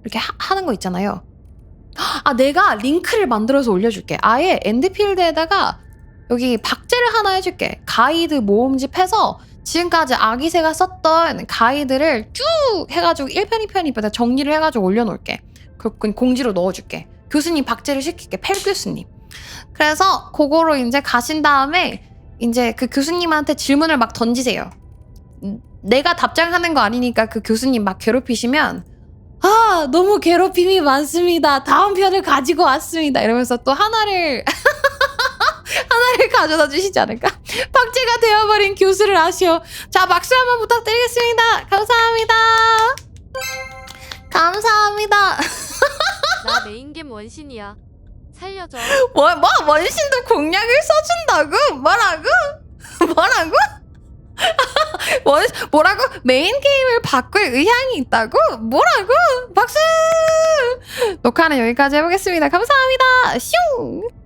이렇게 하는 거 있잖아요. 내가 링크를 만들어서 올려줄게. 아예 엔드필드에다가 여기 박제를 하나 해줄게. 가이드 모음집 해서 지금까지 아기새가 썼던 가이드를 쭉 해가지고 1편, 2편, 2편 정리를 해가지고 올려놓을게. 그건 공지로 넣어줄게. 교수님 박제를 시킬게. 펠 교수님. 그래서 그거로 이제 가신 다음에 이제 그 교수님한테 질문을 막 던지세요. 내가 답장하는 거 아니니까 그 교수님 막 괴롭히시면 너무 괴롭힘이 많습니다. 다음 편을 가지고 왔습니다. 이러면서 또 하나를 가져다 주시지 않을까? 박제가 되어버린 교수를 아시오. 자, 박수 한번 부탁드리겠습니다. 감사합니다. 감사합니다. 나 메인겜 원신이야. 살려줘. 원신도 공략을 써준다고? 뭐라고? 뭐라고? 메인 게임을 바꿀 의향이 있다고? 뭐라고? 박수! 녹화는 여기까지 해보겠습니다. 감사합니다. 슝!